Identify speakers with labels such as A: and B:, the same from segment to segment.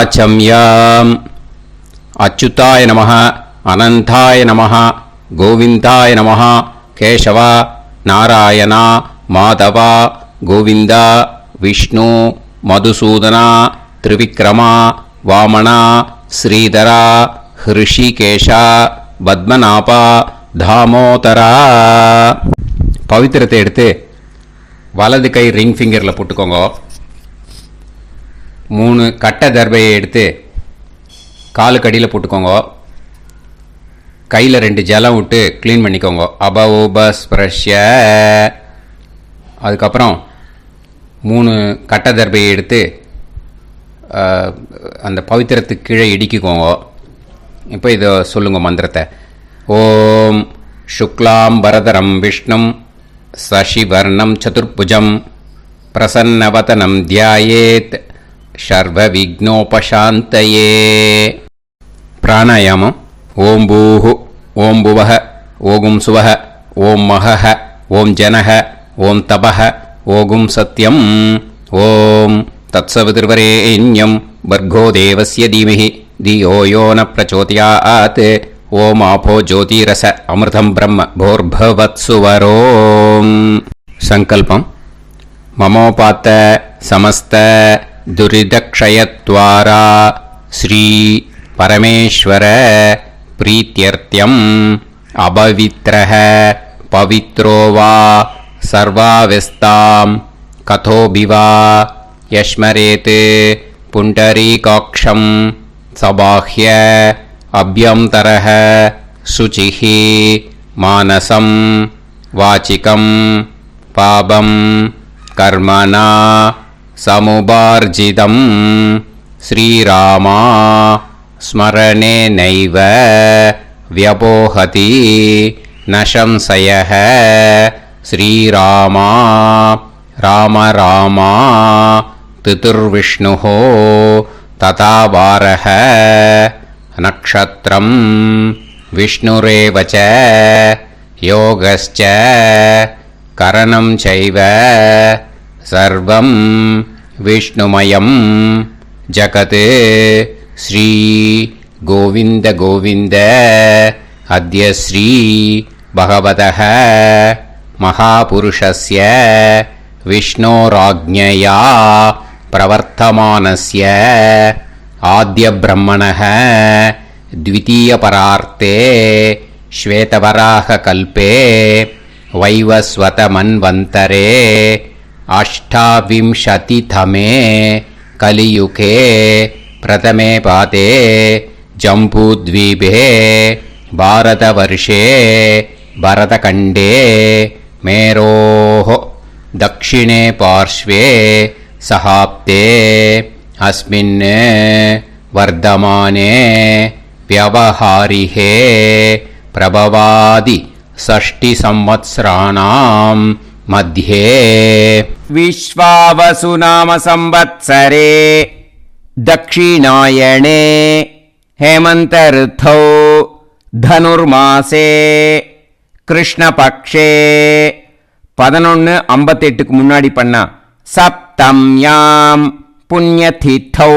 A: ஆச்சம்யாம். அச்சுதாய நமः, அனந்தாய நமः, கோவிந்தாய நமः, கேசவா, நாராயணா, மாதவா, கோவிந்தா, விஷ்ணு, மதுசூதனா, திரிவிக்ரமா, வாமனா, ஸ்ரீதரா, ஹிருஷிகேஷா, பத்மநாபா, தாமோதரா. பவித்திரத்தை எடுத்து வலது கை ரிங் ஃபிங்கரில் போட்டுக்கோங்க. 3 கட்டை தர்பையை எடுத்து காலுக்கடியில் போட்டுக்கோங்க. கையில் 2 ஜலம் விட்டு க்ளீன் பண்ணிக்கோங்க. அபவோபஸ்பிரஷ்ய. அதுக்கப்புறம் 3 கட்டை தர்பையை எடுத்து அந்த பவித்திரத்துக்கு கீழே இடிக்கிக்கோங்க. இப்போ இதை சொல்லுங்க மந்திரத்தை. ஓம் சுக்லாம் வரதரம் விஷ்ணும் சசிவர்ணம் சதுர்புஜம் பிரசன்னவதனம் தியாயேத் சர்வ விக்னோபசாந்தயே. பிராணாயாமம். ஓம் பூஹு, ஓம் புவஹ, ஓகும் சுவஹ, ஓம் மஹஹ, ஓம் ஜனஹ, ஓம் தபஹ, ஓகும் சத்யம். ஓம் தத்சவிதுர்வரேண்யம் பர்கோ தேவஸ்ய தீமஹி தியோ யோ ந பிரச்சோதயாத். ஓம் ஆபோ ஜோதிரச அமிர்தம் பிரம்ம போர்பவத்சுவரோம். சங்கல்பம். மமோபாத்த சமஸ்த துரிதக்ஷயத்வாரா ஸ்ரீ பரமேஸ்வர பிரீத்யர்த்தியம் அபவித்ரஹ பவித்ரோ வா சர்வாவஸ்தாம் கதோபிவா யஸ்மரேத் புண்டரீகாக்ஷம் சபாஹ்ய அப்யந்தரஹ சுசிஹி மானசம் வாச்சிகம் பாபம் கர்மணா சமுபார்ஜிதம் ஸ்ரீராமா ஸ்மரணேனைவ வ்யபோஹதி நசம்சயஹ. ஸ்ரீராமா ராம ராமா திதிர்விஷ்ணுஹோ ததா வாரஹ. நக்ஷத்ரம் விஷ்ணுரேவச யோகஸ்ச கரணம் சைவ சர்வம் விஷ்ணுமயம் ஜகத். ஸ்ரீ கோவிந்த கோவிந்த அத்ய ஸ்ரீ பகவதः மகாபுருஷஸ்ய விஷ்ணோராஜ்ஞயா பிரவர்த்தமானஸ்ய ஆத்ய பிரம்மணः த்விதீயபரார்த்தே ஸ்வேதவராக கல்பே வைவஸ்வத மன்வந்தரே அஷ்டாவிம்சதிதமே கலியுகே பிரதமே பாதே ஜம்பூத்வீபே பாரதவர்ஷே பரதகண்டே மேரோः தக்ஷிணே பார்ஷ்வே சஹாப்தே அஸ்மின் வர்தமானே व्यवहारिहे प्रभवादि षष्टि संवत्सराणां मध्ये विश्वावसु नाम संवत्सरे दक्षिणायणे हेमंत ऋतौ धनुर्मासे कृष्णपक्षे 11:58 முன்னாடி பண்ணா சப்தம்யாம் புண்ணியதிதௌ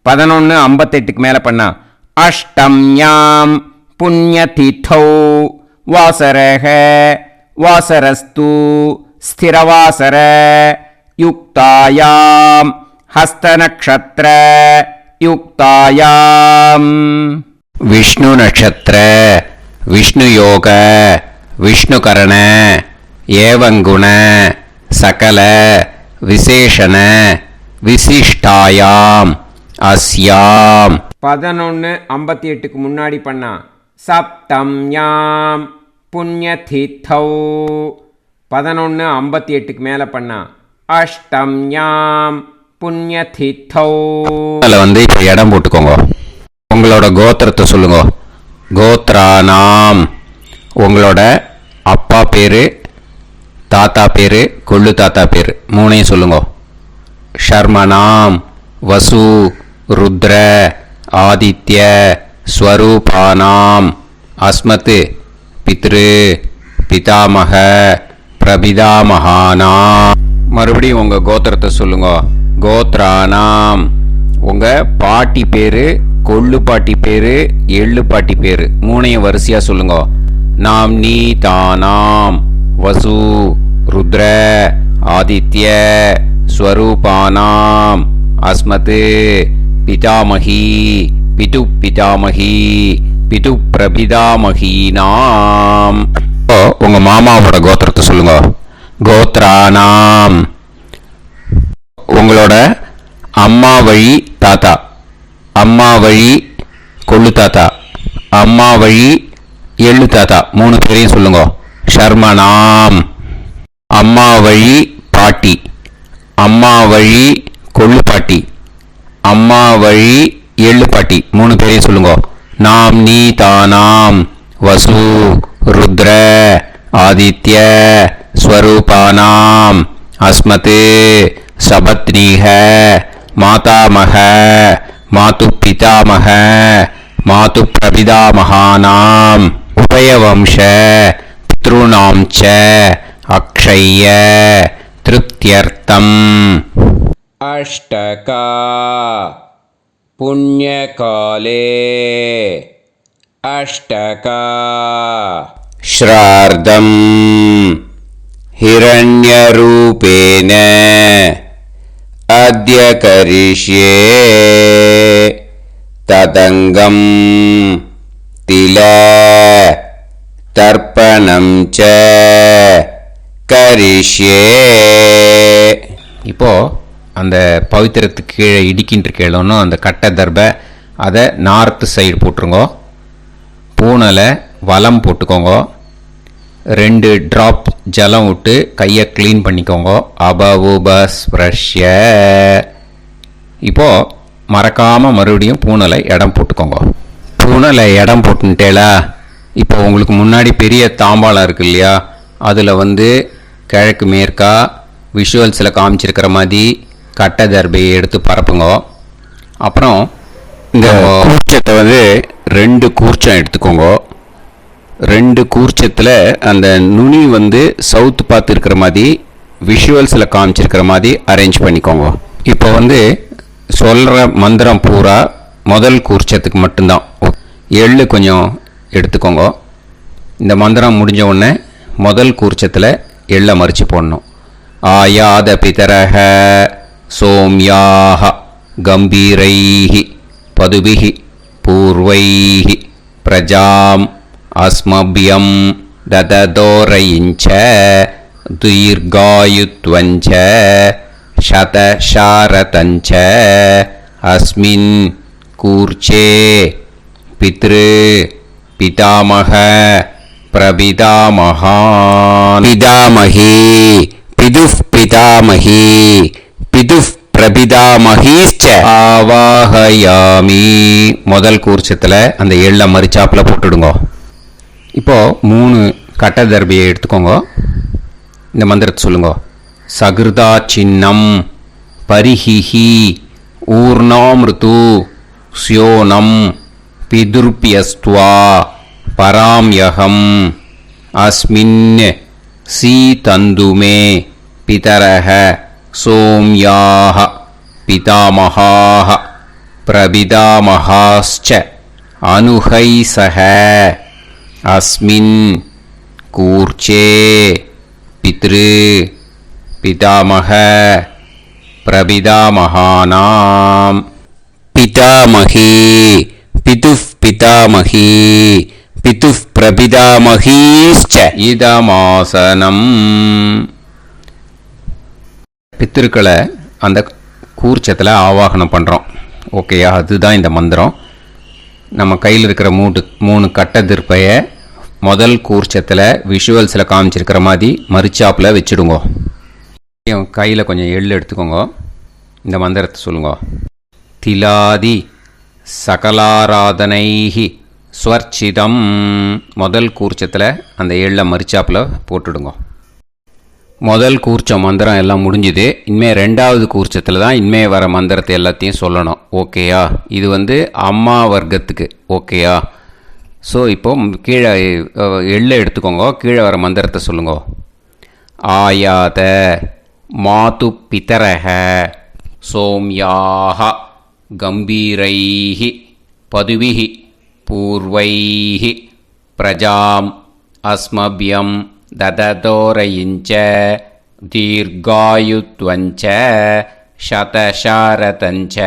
A: 11:58 மேல பண்ணா அஷ்டம்யாம் புண்ணியதிதௌ வாசரஹ வாசரஸ்து ஸ்திரவாசர யுக்தாயாம் ஹஸ்தநக்ஷத்ர யுக்தாயாம் விஷ்ணு நக்ஷத்ர விஷ்ணு யோக விஷ்ணுகரண ஏவங்குண சகல விசேஷண விசிஷ்டாயாம் அஸ்யாம் 11:58 முன்னாடி பண்ணா சப்தம்யாம் புண்ணியதிதௌ 11:58 மேல பண்ணா அஷ்டம்யாம் புண்ணியதிதௌ. அதில் வந்து இப்போ இடம் போட்டுக்கோங்க. உங்களோட கோத்திரத்தை சொல்லுங்க. கோத்ரானாம் உங்களோட அப்பா பேர், தாத்தா பேர், கொள்ளு தாத்தா பேர் 3ஐயும் சொல்லுங்க. ஷர்மனாம் வசு ருத்ர ஆதித்ய ஸ்வரூபானாம் அஸ்மத் பித்ரு பிதாமக பிரபிதாமகானாம். மறுபடியும் உங்கள் கோத்திரத்தை சொல்லுங்க. கோத்ரானாம் உங்கள் பாட்டி பேர், கொள்ளு பாட்டி பேர், எள்ளு பாட்டி பேர் மூணையும் வரிசையாக சொல்லுங்க. நாம் நீ தானாம் வசு ருத்ர ஆதித்ய ஸ்வரூபானாம் அஸ்மத் பிதாமகி பிது பிதாமகி பிது பிரபிதாமகீனாம். உங்கள் மாமாவோட கோத்திரத்தை சொல்லுங்க. கோத்ரானாம். உங்களோட அம்மா வழி தாத்தா, அம்மா வழி கொள்ளு தாத்தா, அம்மா வழி எள்ளு தாத்தா மூணு பேரையும் சொல்லுங்க. ஷர்மனாம். அம்மா வழி பாட்டி, அம்மா வழி கொள்ளு பாட்டி, அம்மா வழி எள்ளு பாட்டி மூணு பேரையும் சொல்லுங்க. நாம் நீ தானாம் வசு ருத்ர ஆதித்ய ஸ்வரூபானாம் அஸ்மத் சபத்னீஹ மாதாமக மாது பிதாமக மாது பிரபிதாமகானாம் உபயவம்ச பித்ருணாம் ச அக்ஷய்ய திருப்தியர்த்தம். அஷ்டகா புண்ணியகாலே அஷ்டகா ஸ்ரார்த்தம் ஹிரண்யரூபேன அத்ய கரிஷ்யே ததங்கம் தில தர்ப்பணம் ச கரிஷ்யே. இப்போ அந்த பவித்திரத்துக்கு கீழே இடிக்கின்ற கீழே அந்த கட்டை தர்பை அதை நார்த்து சைடு போட்டுருங்கோ. பூனலை வலம் போட்டுக்கோங்க. 2 ட்ராப் ஜலம் விட்டு கையை க்ளீன் பண்ணிக்கோங்க. அபவுபஸ்ப்ரஷ்ய. இப்போது மறக்காமல் மறுபடியும் பூனலை இடம் போட்டுக்கோங்க. பூனலை இடம் போட்டுட்டேலா. இப்போ உங்களுக்கு முன்னாடி பெரிய தாம்பாளம் இருக்கு இல்லையா, அதில் கிழக்கு மேற்கா விஷுவல்ஸில் காமிச்சிருக்கிற மாதிரி கட்டை தர்பையை எடுத்து பரப்புங்க. அப்புறம் இந்த கூர்ச்சத்தை 2 கூர்ச்சம் எடுத்துக்கோங்க. 2 கூர்ச்சத்தில் அந்த நுனி சவுத்து பார்த்து இருக்கிற மாதிரி விஷுவல்ஸில் காமிச்சிருக்கிற மாதிரி அரேஞ்ச் பண்ணிக்கோங்க. இப்போ சொல்கிற மந்திரம் பூரா முதல் கூர்ச்சத்துக்கு மட்டும்தான். எள்ளு கொஞ்சம் எடுத்துக்கோங்க. இந்த மந்திரம் முடிஞ்ச உடனே முதல் கூர்ச்சத்தில் எள்ளை மறித்து போடணும். ஆயாத பிதரஹ சோம்யாக கம்பீரைஹி பதுபிஹி பூர்வைஹி பிரஜாம் அஸ்மபியம் தததோரயிஞ்ச தீர்காயுத்வஞ்ச சதசாரதஞ்ச அஸ்மின் கூர்ச்சே பித்ரு பிதாமக பிரபிதாமகான் பிதாமகி பிதுஃப் பிதாமகி பிதுஃப் பிரபிதாமகீச்ச ஆவாஹயாமி. முதல் கூர்ச்சத்தில் அந்த எள்ளை மறிச்சாப்பில் போட்டுடுங்க. இப்போது 3 கட்டை தர்பையை எடுத்துக்கோங்க. இந்த மந்திரத்தை சொல்லுங்க. சகிருதா சின்னம் பரிஹிஹி ஊர்ணாமிருத்து ஸ்யோனம் பிதுர்பியஸ்துவா பராம்யகம் அஸ்மின் சீதந்துமே பிதரஹ சோம்யாஹ பிதாமகாஹ பிரபிதாமகாஸ்ச அனுஹைசஹ அஸ்மின் கூர்ச்சே பித்ரு பிதாமக பிரபிதாமகானாம் பிதாமகி பிதுஃப் பிதாமகி பிதுஃப் பிரபிதாமகீஸ்ச இதமாசனம். பித்திருக்களை அந்த கூர்ச்சத்தில் ஆவாகனம் பண்ணுறோம். ஓகேயா? அதுதான் இந்த மந்திரம். நம்ம கையில் இருக்கிற 3 கட்டை திருப்பையை முதல் கூர்ச்சத்தில் விஷுவல்ஸில் காமிச்சிருக்கிற மாதிரி மறிச்சாப்பில் வச்சுடுங்க. கையில் கொஞ்சம் எள்ளு எடுத்துக்கோங்க. இந்த மந்திரத்தை சொல்லுங்க. திலாதி சகலாராதனைஹி ஸ்வர்ச்சிதம். முதல் கூர்ச்சத்தில் அந்த எள்ளை மறிச்சாப்பில் போட்டுடுங்க. முதல் கூர்ச்சம் மந்திரம் எல்லாம் முடிஞ்சுது. இனிமேல் 2வது கூர்ச்சத்தில் தான் இனிமேல் வர மந்திரத்தை எல்லாத்தையும் சொல்லணும். ஓகேயா? இது அம்மா வர்க்கத்துக்கு. ஓகேயா? ஸோ இப்போ கீழே எள்ளை எடுத்துக்கோங்க. கீழே வர மந்திரத்தை சொல்லுங்க. ஆயாத மாது பிதரஹ சோம்யாக गम्भीरैः पदुभिः पूर्वैः प्रजाम् अस्मभ्यं ददतोरयिञ्च दीर्घायुत्वञ्च शतशारतञ्च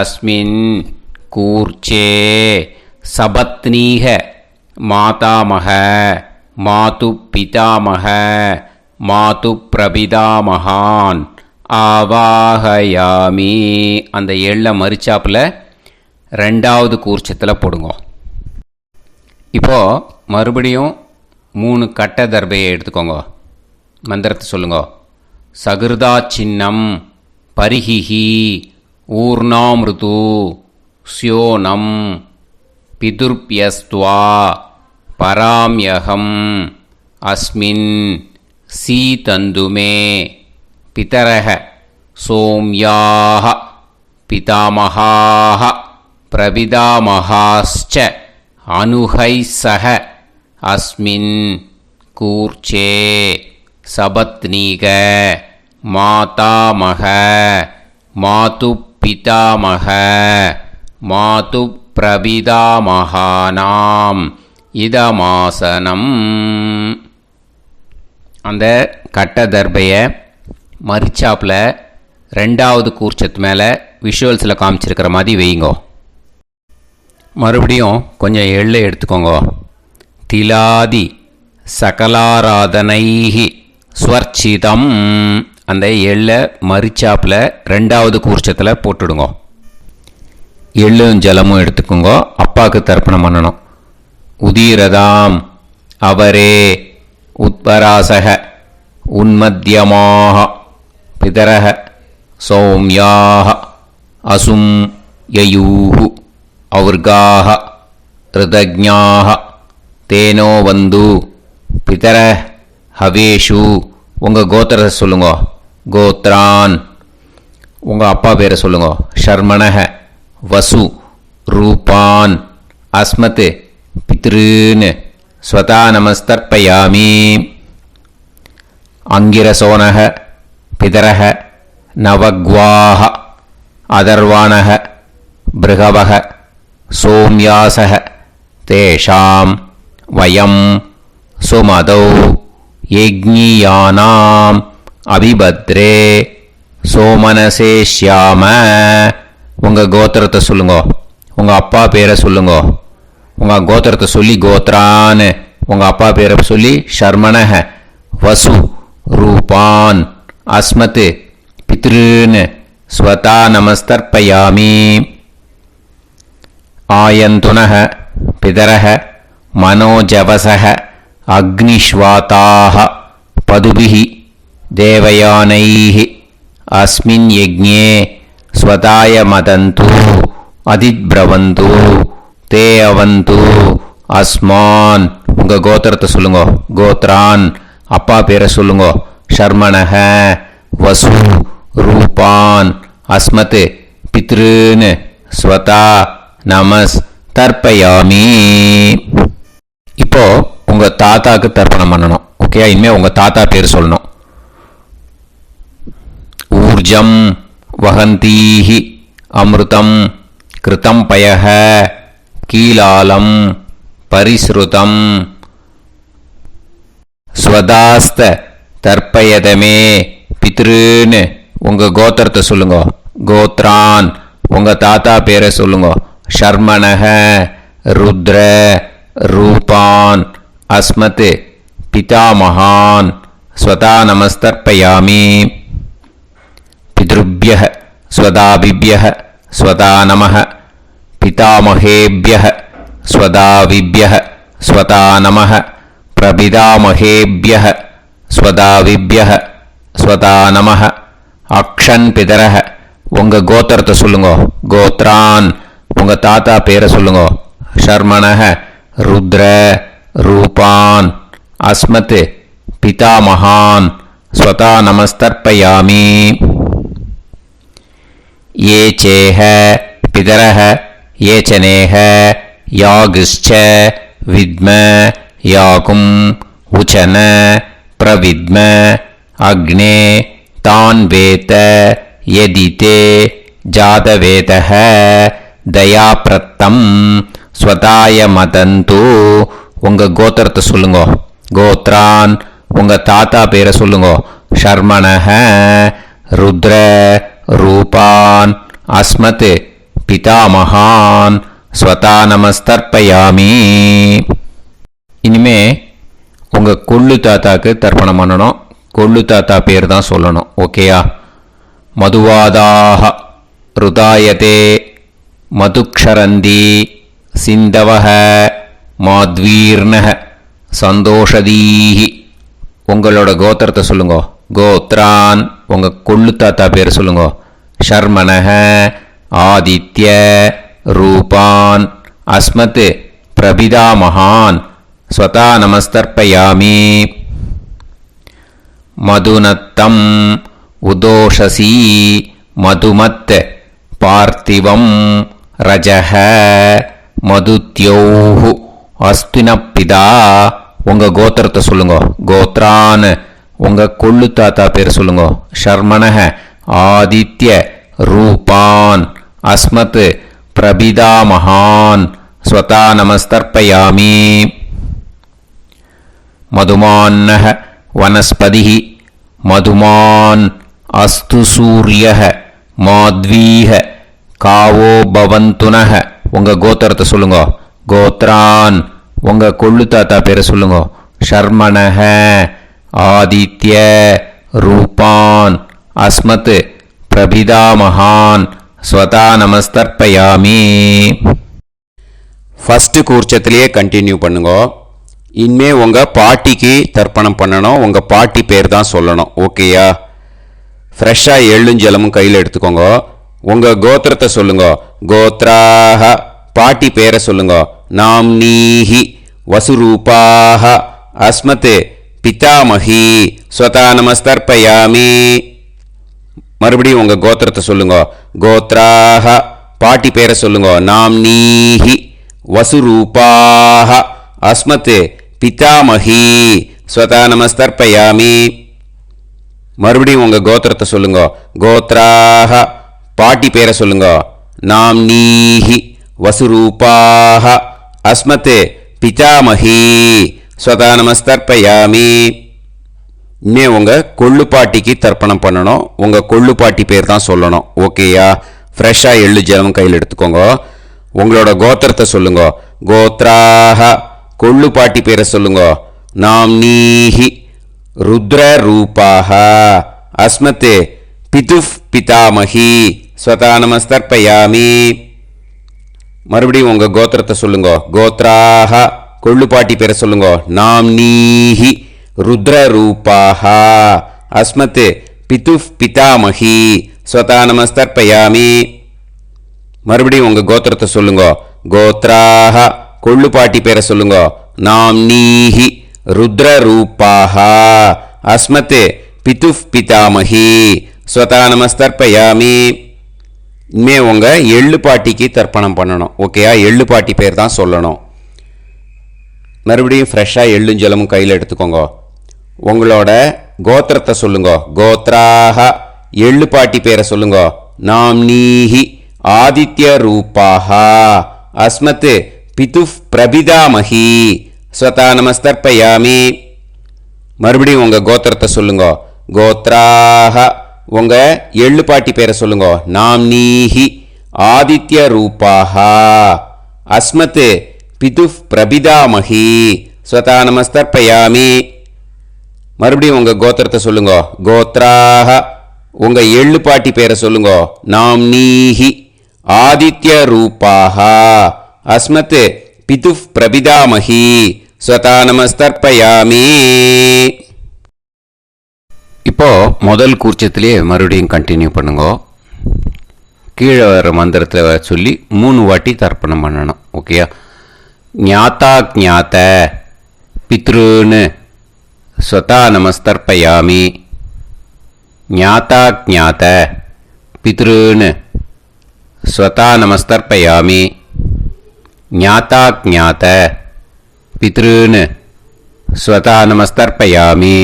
A: अस्मिन् कूर्चे सपत्नीः मातामह मातुपितामह मातुप्रपितामहान् ஆவாஹயாமி. அந்த எள்ள மரிச்சாப்பில் ரெண்டாவது கூர்ச்சத்தில் போடுங்க. இப்போது மறுபடியும் 3 கட்ட தர்பையை எடுத்துக்கோங்க. மந்திரத்தை சொல்லுங்க. சகிருதா சின்னம் பரிஹிஹி ஊர்ணாமிருது ஸ்யோனம் பிதுர்பியஸ்துவா பராம்யகம் அஸ்மின் சீதந்துமே பிதரஹ சோம்யாஹ பிதாமஹாஹ பிரபிதாமஹாஸ்ச அனுஹைசஹ அஸ்மின் கூர்ச்சே சபத்னீக மாதாமஹ மாதுப்பிதாமஹ மாதுப்பிரபிதாமஹானாம் இதமாசனம். அந்த கட்ட தர்பையை மரிச்சாப்பில் ரெண்டாவது கூர்ச்சத்து மேலே விஷுவல்ஸில் காமிச்சிருக்கிற மாதிரி வைங்கோ. மறுபடியும் கொஞ்சம் எள்ளை எடுத்துக்கோங்க. திலாதி சகலாராதனைஹி ஸ்வர்ச்சிதம். அந்த எள்ளை மரிச்சாப்பில் ரெண்டாவது கூர்ச்சத்தில் போட்டுடுங்க. எள்ளும் ஜலமும் எடுத்துக்கோங்க. அப்பாவுக்கு தர்ப்பணம் பண்ணணும். உதீரதாம் அவரே உத்பராசக உன்மத்யமாக பிதரஹ சௌம்யாக அசும் யயூஹு அவுர்காஹ ரிதஜ்ஞாஹ தேனோ வந்து பிதர ஹவேஷு. உங்கள் கோத்திரத்தை சொல்லுங்க. கோத்ரான். உங்கள் அப்பா பேரை சொல்லுங்க. ஷர்மணஹ வசு ரூபான் அஸ்மத் பித்ருன்னு ஸ்வதா நமஸ்தர்ப்பயாமி. அங்கிரசோனஹ பிதரஹ நவக்வாஹ அதர்வாணஹ பிருகவஹ சோம்யாசஹ தேஷாம் வயம் சுமதௌ யஜ்ஞியானாம் அபிபத்ரே சோமனசேஷ்யாம. உங்கள் கோத்திரத்தை சொல்லுங்க. உங்கள் அப்பா பேரை சொல்லுங்க. உங்கள் கோத்திரத்தை சொல்லி கோத்ரான்னு உங்கள் அப்பா பேரை சொல்லி ஷர்மணஹ வசு ரூபான் அஸ்மத் பித்ருன்னு ஸ்வதா நமஸ்தர்ப்பயாமி. ஆயந்துனஹ பிதரஹ மனோஜவசஹ அக்னிஷ்வாதாஹ பதுபிஹி தேவயானைஹி அஸ்மின் யஜ்ஞே ஸ்வதாய மதந்து அதிப்ரவந்து தே அவது அஸ்மான். உங்கள் கோத்திரத்தை சொல்லுங்க. கோத்ரான். அப்பா பேரை சொல்லுங்க. ஷர்மணஹ வசு ரூபான் அஸ்மத் பித்ருன்னு ஸ்வதா நமஸ் தர்ப்பயாமி. இப்போ உங்கள் தாத்தாக்கு தர்ப்பணம் பண்ணணும். ஓகே, இனிமேல் உங்கள் தாத்தா பேர் சொல்லணும். ஊர்ஜம் வஹந்தீஹி அமிர்தம் கிருதம் பயஹ கீலாலம் பரிஸ்ருதம் ஸ்வதாஸ்த தர்ப்பயதமே பித்ருன்னு உங்கள் கோத்திரத்தை சொல்லுங்க. கோத்ரான். உங்கள் தாத்தா பேரை சொல்லுங்க. ஷர்மணஹ ருத்ர ரூபான் அஸ்மத் பிதாமஹான் ஸ்வதா நமஸ்தர்ப்பயாமி. பித்ருப்யஹ ஸ்வதாபிப்யஹ ஸ்வதா நமஹ பிதாமஹேப்யஹ ஸ்வதாவிப்யஹ ஸ்வதா நமஹ பிரபிதாமஹேப்யஹ ஸ்வதாவிப்யஹ ஸ்வதா நமஹ. அக்ஷன் பிதரஹ. உங்கள் கோத்திரத்தை சொல்லுங்க. கோத்ரான். உங்கள் தாத்தா பேரை சொல்லுங்க. ஷர்மணஹ ருத்ர ரூபான் அஸ்மத் பிதாமஹான் ஸ்வதா நமஸ்தர்ப்பயாமி. ये चेह पितरः ये च नेह यागश्च विद्म याकुम् उचन प्रविद्म अग्ने तान् वेत यदिते ஜாதவேதः தயாப்ரத்தம் ஸ்வதாய மதந்தோ. உங்கள் கோத்திரத்தை சொல்லுங்க. கோத்ரான் உங்கள் தாத்தா பேரை சொல்லுங்க. ஷர்மணஹ ருத்ர ரூபான் அஸ்மத் பிதாமகான் ஸ்வதா நமஸ்தர்ப்பயாமி. இனிமே உங்கள் கொள்ளு தாத்தாக்கு தர்ப்பணம் பண்ணணும். கொள்ளு தாத்தா பேர் தான் சொல்லணும். ஓகேயா? மதுவாதாக ருதாயதே மதுக்ஷரந்தி சிந்தவஹ மாத்வீர்ணஹ சந்தோஷதீஹி. உங்களோட கோத்திரத்தை சொல்லுங்க. கோத்ரான் உங்கள் கொள்ளு தாத்தா பேர் சொல்லுங்க. ஷர்மணஹ ஆதித்ய ரூபான் அஸ்மத் பிரபிதாமகான் ஸ்வதா நமஸ்தர்ப்பயாமி. மதுநத்தம் உதோஷசி மதுமத் பார்த்திவம் ரஜஹ மதுத்யோஹு அஸ்தினப்பிதா. உங்கள் கோத்திரத்தை சொல்லுங்க. கோத்ரான் உங்கள் கொள்ளு தாத்தா பேர் சொல்லுங்க. ஷர்மணஹ ஆதித்ய ரூபான் அஸ்மத் பிரபிதாமகான் ஸ்வதா நமஸ்தர்ப்பயாமி. மதுமான்னஹ வனஸ்பதிஹி மதுமான் அஸ்து சூரியஹ மாத்வீஹ காவோ பவந்துனஹ. உங்கள் கோத்திரத்தை சொல்லுங்க. கோத்ரான் உங்கள் கொள்ளு தாத்தா பேரை சொல்லுங்க. ஷர்மணஹ ஆதித்ய ரூபான் அஸ்மத் பிரபிதாமகான் ஸ்வதா நமஸ்தர்ப்பயாமி.
B: ஃபஸ்ட்டு கூர்ச்சத்திலேயே கண்டினியூ பண்ணுங்க. இனிமே உங்கள் பாட்டிக்கு தர்ப்பணம் பண்ணணும். உங்கள் பாட்டி பேர் தான் சொல்லணும். ஓகேயா? ஃப்ரெஷ்ஷாக எள்ளும் ஜலமும் கையில் எடுத்துக்கோங்க. உங்கள் கோத்திரத்தை சொல்லுங்க. கோத்ராஹ பாட்டி பேரை சொல்லுங்க. நாம்னீஹி வசுரூபாஹ அஸ்மத் பிதாமஹி ஸ்வதா நமஸ்தர்ப்பயாமி. மறுபடியும் உங்கள் கோத்திரத்தை சொல்லுங்க. கோத்ராஹ பாட்டி பேரை சொல்லுங்க. நாம்னீஹி வசுரூபாஹ அஸ்மத் பிதாமஹி ஸ்வதா நமஸ்தர்ப்பயாமி. மறுபடியும் உங்கள் கோத்திரத்தை சொல்லுங்க. கோத்ராஹ பாட்டி பேரை சொல்லுங்க. நாம்னீஹி வசுரூபாஹ அஸ்மத் பிதாமஹி ஸ்வதா நமஸ்தர்ப்பயாமி. இன்னே உங்கள் கொள்ளு பாட்டிக்கு தர்ப்பணம் பண்ணணும். உங்கள் கொள்ளு பாட்டி பேர் தான் சொல்லணும். ஓகேயா? ஃப்ரெஷ்ஷாக எள்ளு ஜலம் கையில் எடுத்துக்கோங்க. உங்களோட கோத்திரத்தை சொல்லுங்க. கோத்ராஹ கொள்ளு பாட்டி பேரை சொல்லுங்க. நாம்னீஹி ருத்ர ரூபாஹ அஸ்மத் பிதுஃப் பிதாமஹி ஸ்வதா நமஸ்தர்ப்பயாமி. மறுபடியும் உங்கள் கோத்திரத்தை சொல்லுங்க. கோத்ராஹ கொள்ளு பாட்டி பேரை சொல்லுங்க. நாம்னீஹி ருத்ர ரூபாஹ அஸ்மத் பிதுஃப் பிதாமஹி ஸ்வதா நமஸ்தர்ப்பயாமி. மறுபடியும் உங்கள் கோத்திரத்தை சொல்லுங்க. கோத்ராஹ கொள்ளு பாட்டி பேரை சொல்லுங்க. நாம்னீஹி ருத்ர ரூபாஹ அஸ்மத் பிதுஃப் பிதாமஹி ஸ்வதா நமஸ்தர்ப்பயாமி. இனிமே உங்கள் எள்ளு பாட்டிக்கு தர்ப்பணம் பண்ணணும். ஓகேயா? எள்ளு பாட்டி பேர் தான் சொல்லணும். மறுபடியும் ஃப்ரெஷ்ஷாக எள்ளும் ஜலமும் கையில் எடுத்துக்கோங்க. உங்களோட கோத்திரத்தை சொல்லுங்க. கோத்ராஹ எள்ளு பாட்டி பேரை சொல்லுங்க. நாம்னீஹி ஆதித்ய ரூபாஹ அஸ்மத் பிதுஃப் பிரபிதாமஹி ஸ்வதா நமஸ்தர்ப்பயாமி. மறுபடியும் உங்கள் கோத்திரத்தை சொல்லுங்க. கோத்ராஹ உங்கள் எள்ளு பாட்டி பேரை சொல்லுங்க. நாம்னீஹி ஆதித்ய ரூபாஹ அஸ்மத் பிதுஃப் பிரபிதாமஹி ஸ்வதா நமஸ்தர்ப்பயாமி. மறுபடியும் உங்கள் கோத்திரத்தை சொல்லுங்க. கோத்ராஹ உங்கள் எள்ளு பாட்டி பேரை சொல்லுங்க. நாம்னீஹி ஆதித்ய ரூபாஹ அஸ்மத் பிதுஃப் பிரபிதாமஹி ஸ்வதா நமஸ்தர்ப்பயாமி.
A: இப்போ முதல் கூர்ச்சத்திலே மறுபடியும் கண்டினியூ பண்ணுங்க. கீழே வர மந்திரத்தில் சொல்லி 3 வாட்டி தர்ப்பணம் பண்ணணும். ஓகேயா? ஞாத்தா ஞாத்த பித்ருன்னு ஸ்வதா நமஸ்தர்ப்பயாமி. ஞாத்தா ஞாத்த பித்ருன்னு ஸ்வதா நமஸ்தர்ப்பயாமி. ஞாத்தா ஞாத்த பித்ருன்னு ஸ்வதா நமஸ்தர்ப்பயாமி.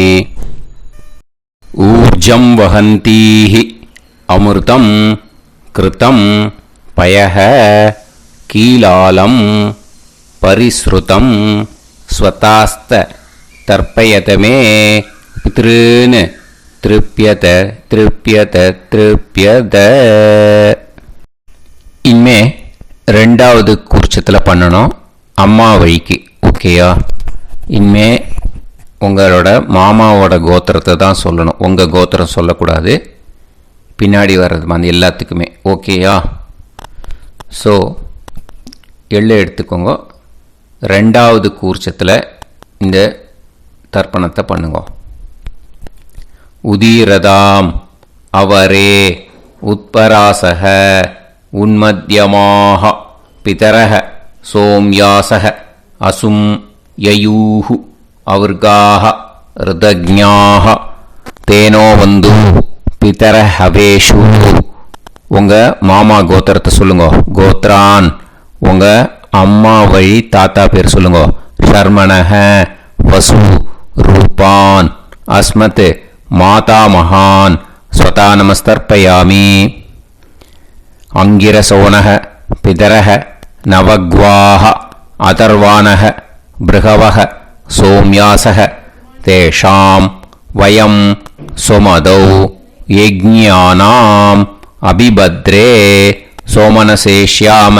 A: ஊர்ஜம் வஹந்தீஹி அமிர்தம் கிருதம் பயஹ கீலாலம் பரிஸ்ருதம் ஸ்வதாஸ்த தர்ப்பயதமே பித்ருன்னு திருப்யத திருப்யத திருப்யத. இனிமே ரெண்டாவது கூர்ச்சத்தில் பண்ணணும் அம்மா வழிக்கு. ஓகேயா? இனிமே உங்களோட மாமாவோட கோத்திரத்தை தான் சொல்லணும், உங்கள் கோத்திரம் சொல்லக்கூடாது. பின்னாடி வர்றது மாதிரி எல்லாத்துக்குமே. ஓகேயா? ஸோ எள்ளை எடுத்துக்கோங்க. ரெண்டாவது கூர்ச்சத்தில் இந்த தர்ப்பணத்தை பண்ணுங்க. உதீரதாம் அவரே உத்பராசக உன்மத்யமாக பிதரக சோம்யாசக அசும் யயூஹு அவர்காக ருதஜ்ஞாக தேனோ வந்து பிதர ஹவேஷு. உங்கள் மாமா கோத்திரத்தை சொல்லுங்க. கோத்ரான் உங்கள் அம்மா வழி தாத்தா பேர் சொல்லுங்க. ஷர்மணஹ வசு ரூபான் அஸ்மத் மாதா மகான் ஸ்வதா நமஸ்தர்ப்பயாமி. அங்கிரசோனஹ பிதரஹ நவக்வாஹ அதர்வாணஹ பிருகவஹ சோம்யாசஹ தேஷாம் வயம் சுமதௌ யஜ்ஞானாம் அபிபத்ரே சோமனசேஷ்யாம.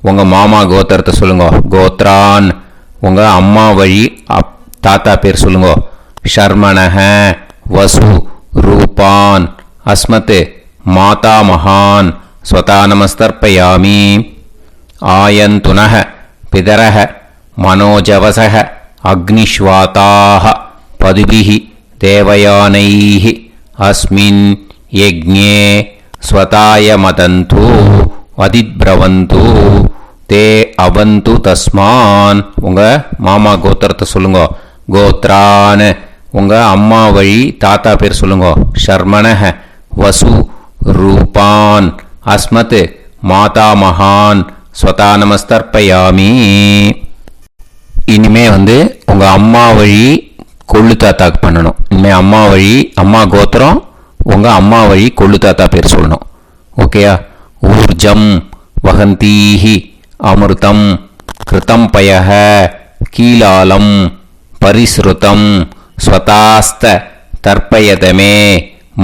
A: உங்கள் மாமா கோத்திரத்தை சொல்லுங்க. கோத்ரான் உங்கள் அம்மா வழி தாத்தா பேர் சொல்லுங்க. ஷர்மணஹ வசு ரூபான் அஸ்மத் மாதா மகான் ஸ்வதா நமஸ்தர்ப்பயாமி. ஆயந்துனஹ பிதரஹ மனோஜவசஹ அக்னிஷ்வாதாஹ பதுபிஹி தேவயானைஹி அஸ்மின் யஜ்ஞே ஸ்வதாய மதந்து அதிப்ரவந்து தே அவந்து தஸ்மான். உங்கள் மாமா கோத்திரத்தை சொல்லுங்க. கோத்ரான் உங்கள் அம்மா வழி தாத்தா பேர் சொல்லுங்க. ஷர்மணஹ வசு ரூபான் அஸ்மத் மாதா மகான் ஸ்வதா நமஸ்தர்ப்பயாமி. இனிமே உங்கள் அம்மா வழி கொள்ளு தாத்தாக்கு பண்ணணும். இனிமேல் அம்மா வழி அம்மா கோத்திரம் உங்கள் அம்மா வழி கொள்ளு தாத்தா பேர் சொல்லணும். ஓகேயா? ஊர்ஜம் வகந்தீஹி அமிர்தம் கிருதம் பயஹ கீலாலம் பரிஸ்ருதம் ஸ்வதாஸ்த தர்ப்பயதமே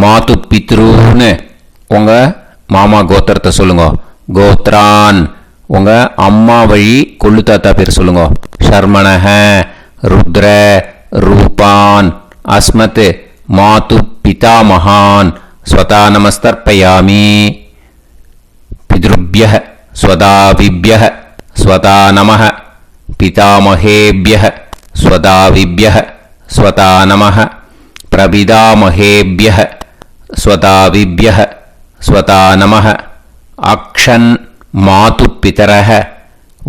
A: மாது பித்ருன்னு உங்கள் மாமா கோத்திரத்தை சொல்லுங்க. கோத்ரான் உங்கள் அம்மா வழி கொள்ளு தாத்தா பேர் சொல்லுங்க. ஷர்மணஹ ருத்ர ரூபான் அஸ்மத் மாது பிதா மகான் ஸ்வதா நமஸ்தர்ப்பயாமி. பித்ருப்யஹ ஸ்வதாவிப்யஹ ஸ்வதா நமஹ பிதாமஹேப்யஹ ஸ்வதாவிப்யஹ ஸ்வதா நமஹ பிரபிதாமஹேப்யஹ ஸ்வதாவிப்யஹ ஸ்வதா நமஹ. அக்ஷன் மாது பிதரஹ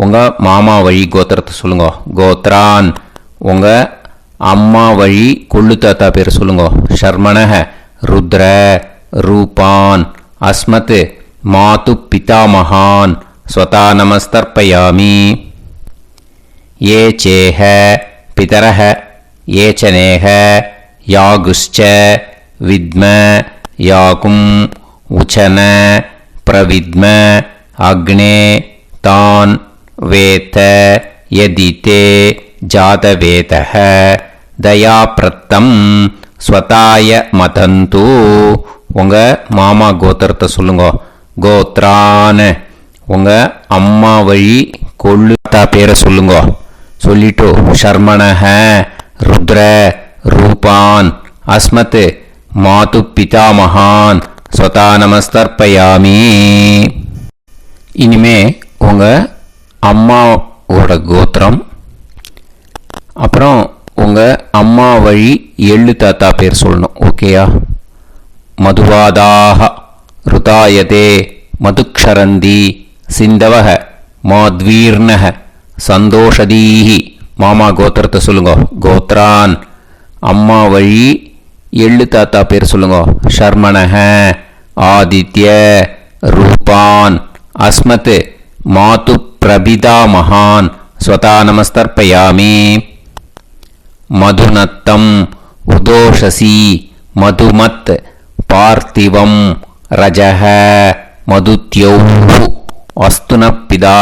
A: உங்கள் மாமா வழி கோத்திரத்தை சொல்லுங்க. கோத்ரான் உங்கள் அம்மா வழி கொள்ளு தாத்தா பேர் சொல்லுங்க. ஷர்மணஹ ருத்ர ரூபான் அஸ்மத் மாது பிதா மகான் ஸ்வதா நமஸ்தர்ப்பயாமி. ஏ சேஹ பிதரஹ ஏ சனேஹ யாகுஷ்ச வித்ம யாகும் உச்சன பிரவித்ம அக்னே தான் வேத யதிதே ஜாதவேதஹ தயாப்ரத்தம் ஸ்வதாய மதந்து. உங்கள் மாமா கோத்திரத்தை சொல்லுங்க. கோத்ரான் உங்கள் அம்மா வழி கொள்ளு தாத்தா பேரை சொல்லுங்க. சொல்லிட்டு ஷர்மணஹ ருத்ர ரூபான் அஸ்மத் மாது பிதா மகான் ஸ்வதா நமஸ்தர்ப்பயாமி. இனிமே உங்கள் அம்மாவோட கோத்திரம் அப்புறம் உங்கள் அம்மா வழி எள்ளு தாத்தா பேர் சொல்லணும். ஓகேயா? மதுவாதாக ருதாயதே மதுக்ஷரந்தி சிந்தவக மாத்வீர்ணக சந்தோஷதீஹி. மாமா கோத்திரத்தை சொல்லுங்க. கோத்ரான் அம்மா வழி எள்ளு தாத்தா பேர் சொல்லுங்க. ஷர்மணஹ ஆதித்ய ரூபான் அஸ்மத் மாது பிரபிதா மகான் ஸ்வதா நமஸ்தர்ப்பயாமி. மதுநத்தம் உதோஷசி மதுமத் பார்த்திவம் ரஜஹ மதுத்யௌஹு அஸ்துனப்பிதா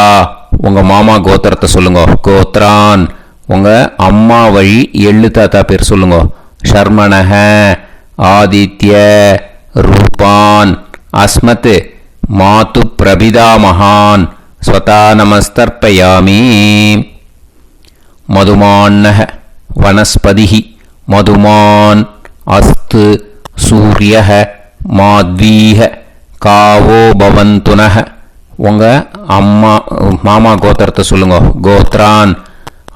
A: உங்கள் மாமா கோத்திரத்தை சொல்லுங்க. கோத்ரான் உங்கள் அம்மா வழி எள்ளு தாத்தா பேர் சொல்லுங்க. ஷர்மணஹ ஆதித்ய ரூபான் அஸ்மத் மாது பிரபிதாமகான் ஸ்வதா நமஸ்தர்ப்பயாமி. மதுமான்னஹ வனஸ்பதிஹி மதுமான் அஸ்து சூரியஹ மாத்வீஹ காவோ பவந்துனஹ உங்கள் அம்மா மாமா கோத்திரத்தை சொல்லுங்க. கோத்ரான்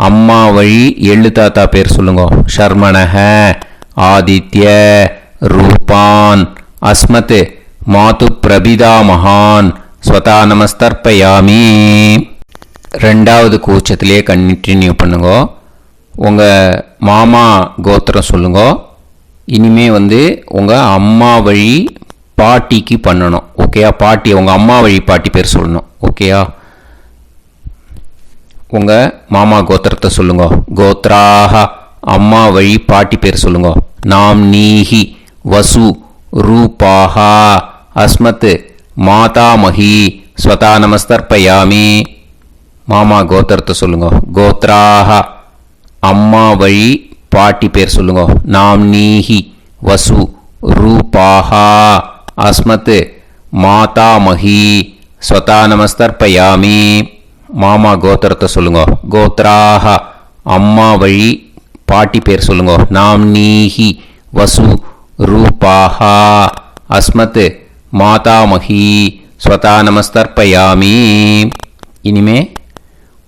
A: அம்மா வழி எள்ளு தாத்தா பேர் சொல்லுங்க. ஷர்மணஹ ஆதித்ய ரூபான் அஸ்மத் மாது பிரபிதாமகான் ஸ்வதா நமஸ்தர்ப்பயாமி. ரெண்டாவது கூச்சத்திலே கண்டினியூ பண்ணுங்க. உங்கள் மாமா கோத்திரம் சொல்லுங்க. இனிமே உங்கள் அம்மா வழி பாட்டிக்கு பண்ணணும். ஓகேயா? பாட்டி உங்கள் அம்மா வழி பாட்டி பேர் சொல்லணும். ஓகேயா? உங்கள் மாமா கோத்திரத்தை சொல்லுங்க. கோத்ராஹ அம்மா வழி பாட்டி பேர் சொல்லுங்க. நாம் நீஹி வசு ரூபாஹா அஸ்மத் மாதாமஹி ஸ்வதா நமஸ்தர்ப்பயாமி. மாமா கோத்திரத்தை சொல்லுங்க. கோத்ராஹ அம்மா வழி பாட்டி பேர் சொல்லுங்க. நாம் நீஹி வசு ரூபாஹா அஸ்மத் மாதாமஹி ஸ்வதா நமஸ்தர்ப்பயாமி. மாமா கோத்திரத்தை சொல்லுங்க. கோத்ராஹ அம்மா வழி பாட்டி பேர் சொல்லுங்க. நாம் நீஹி வசு ரூபாஹா அஸ்மத் மாதாமஹி ஸ்வதா நமஸ்தர்ப்பயாமி. இனிமே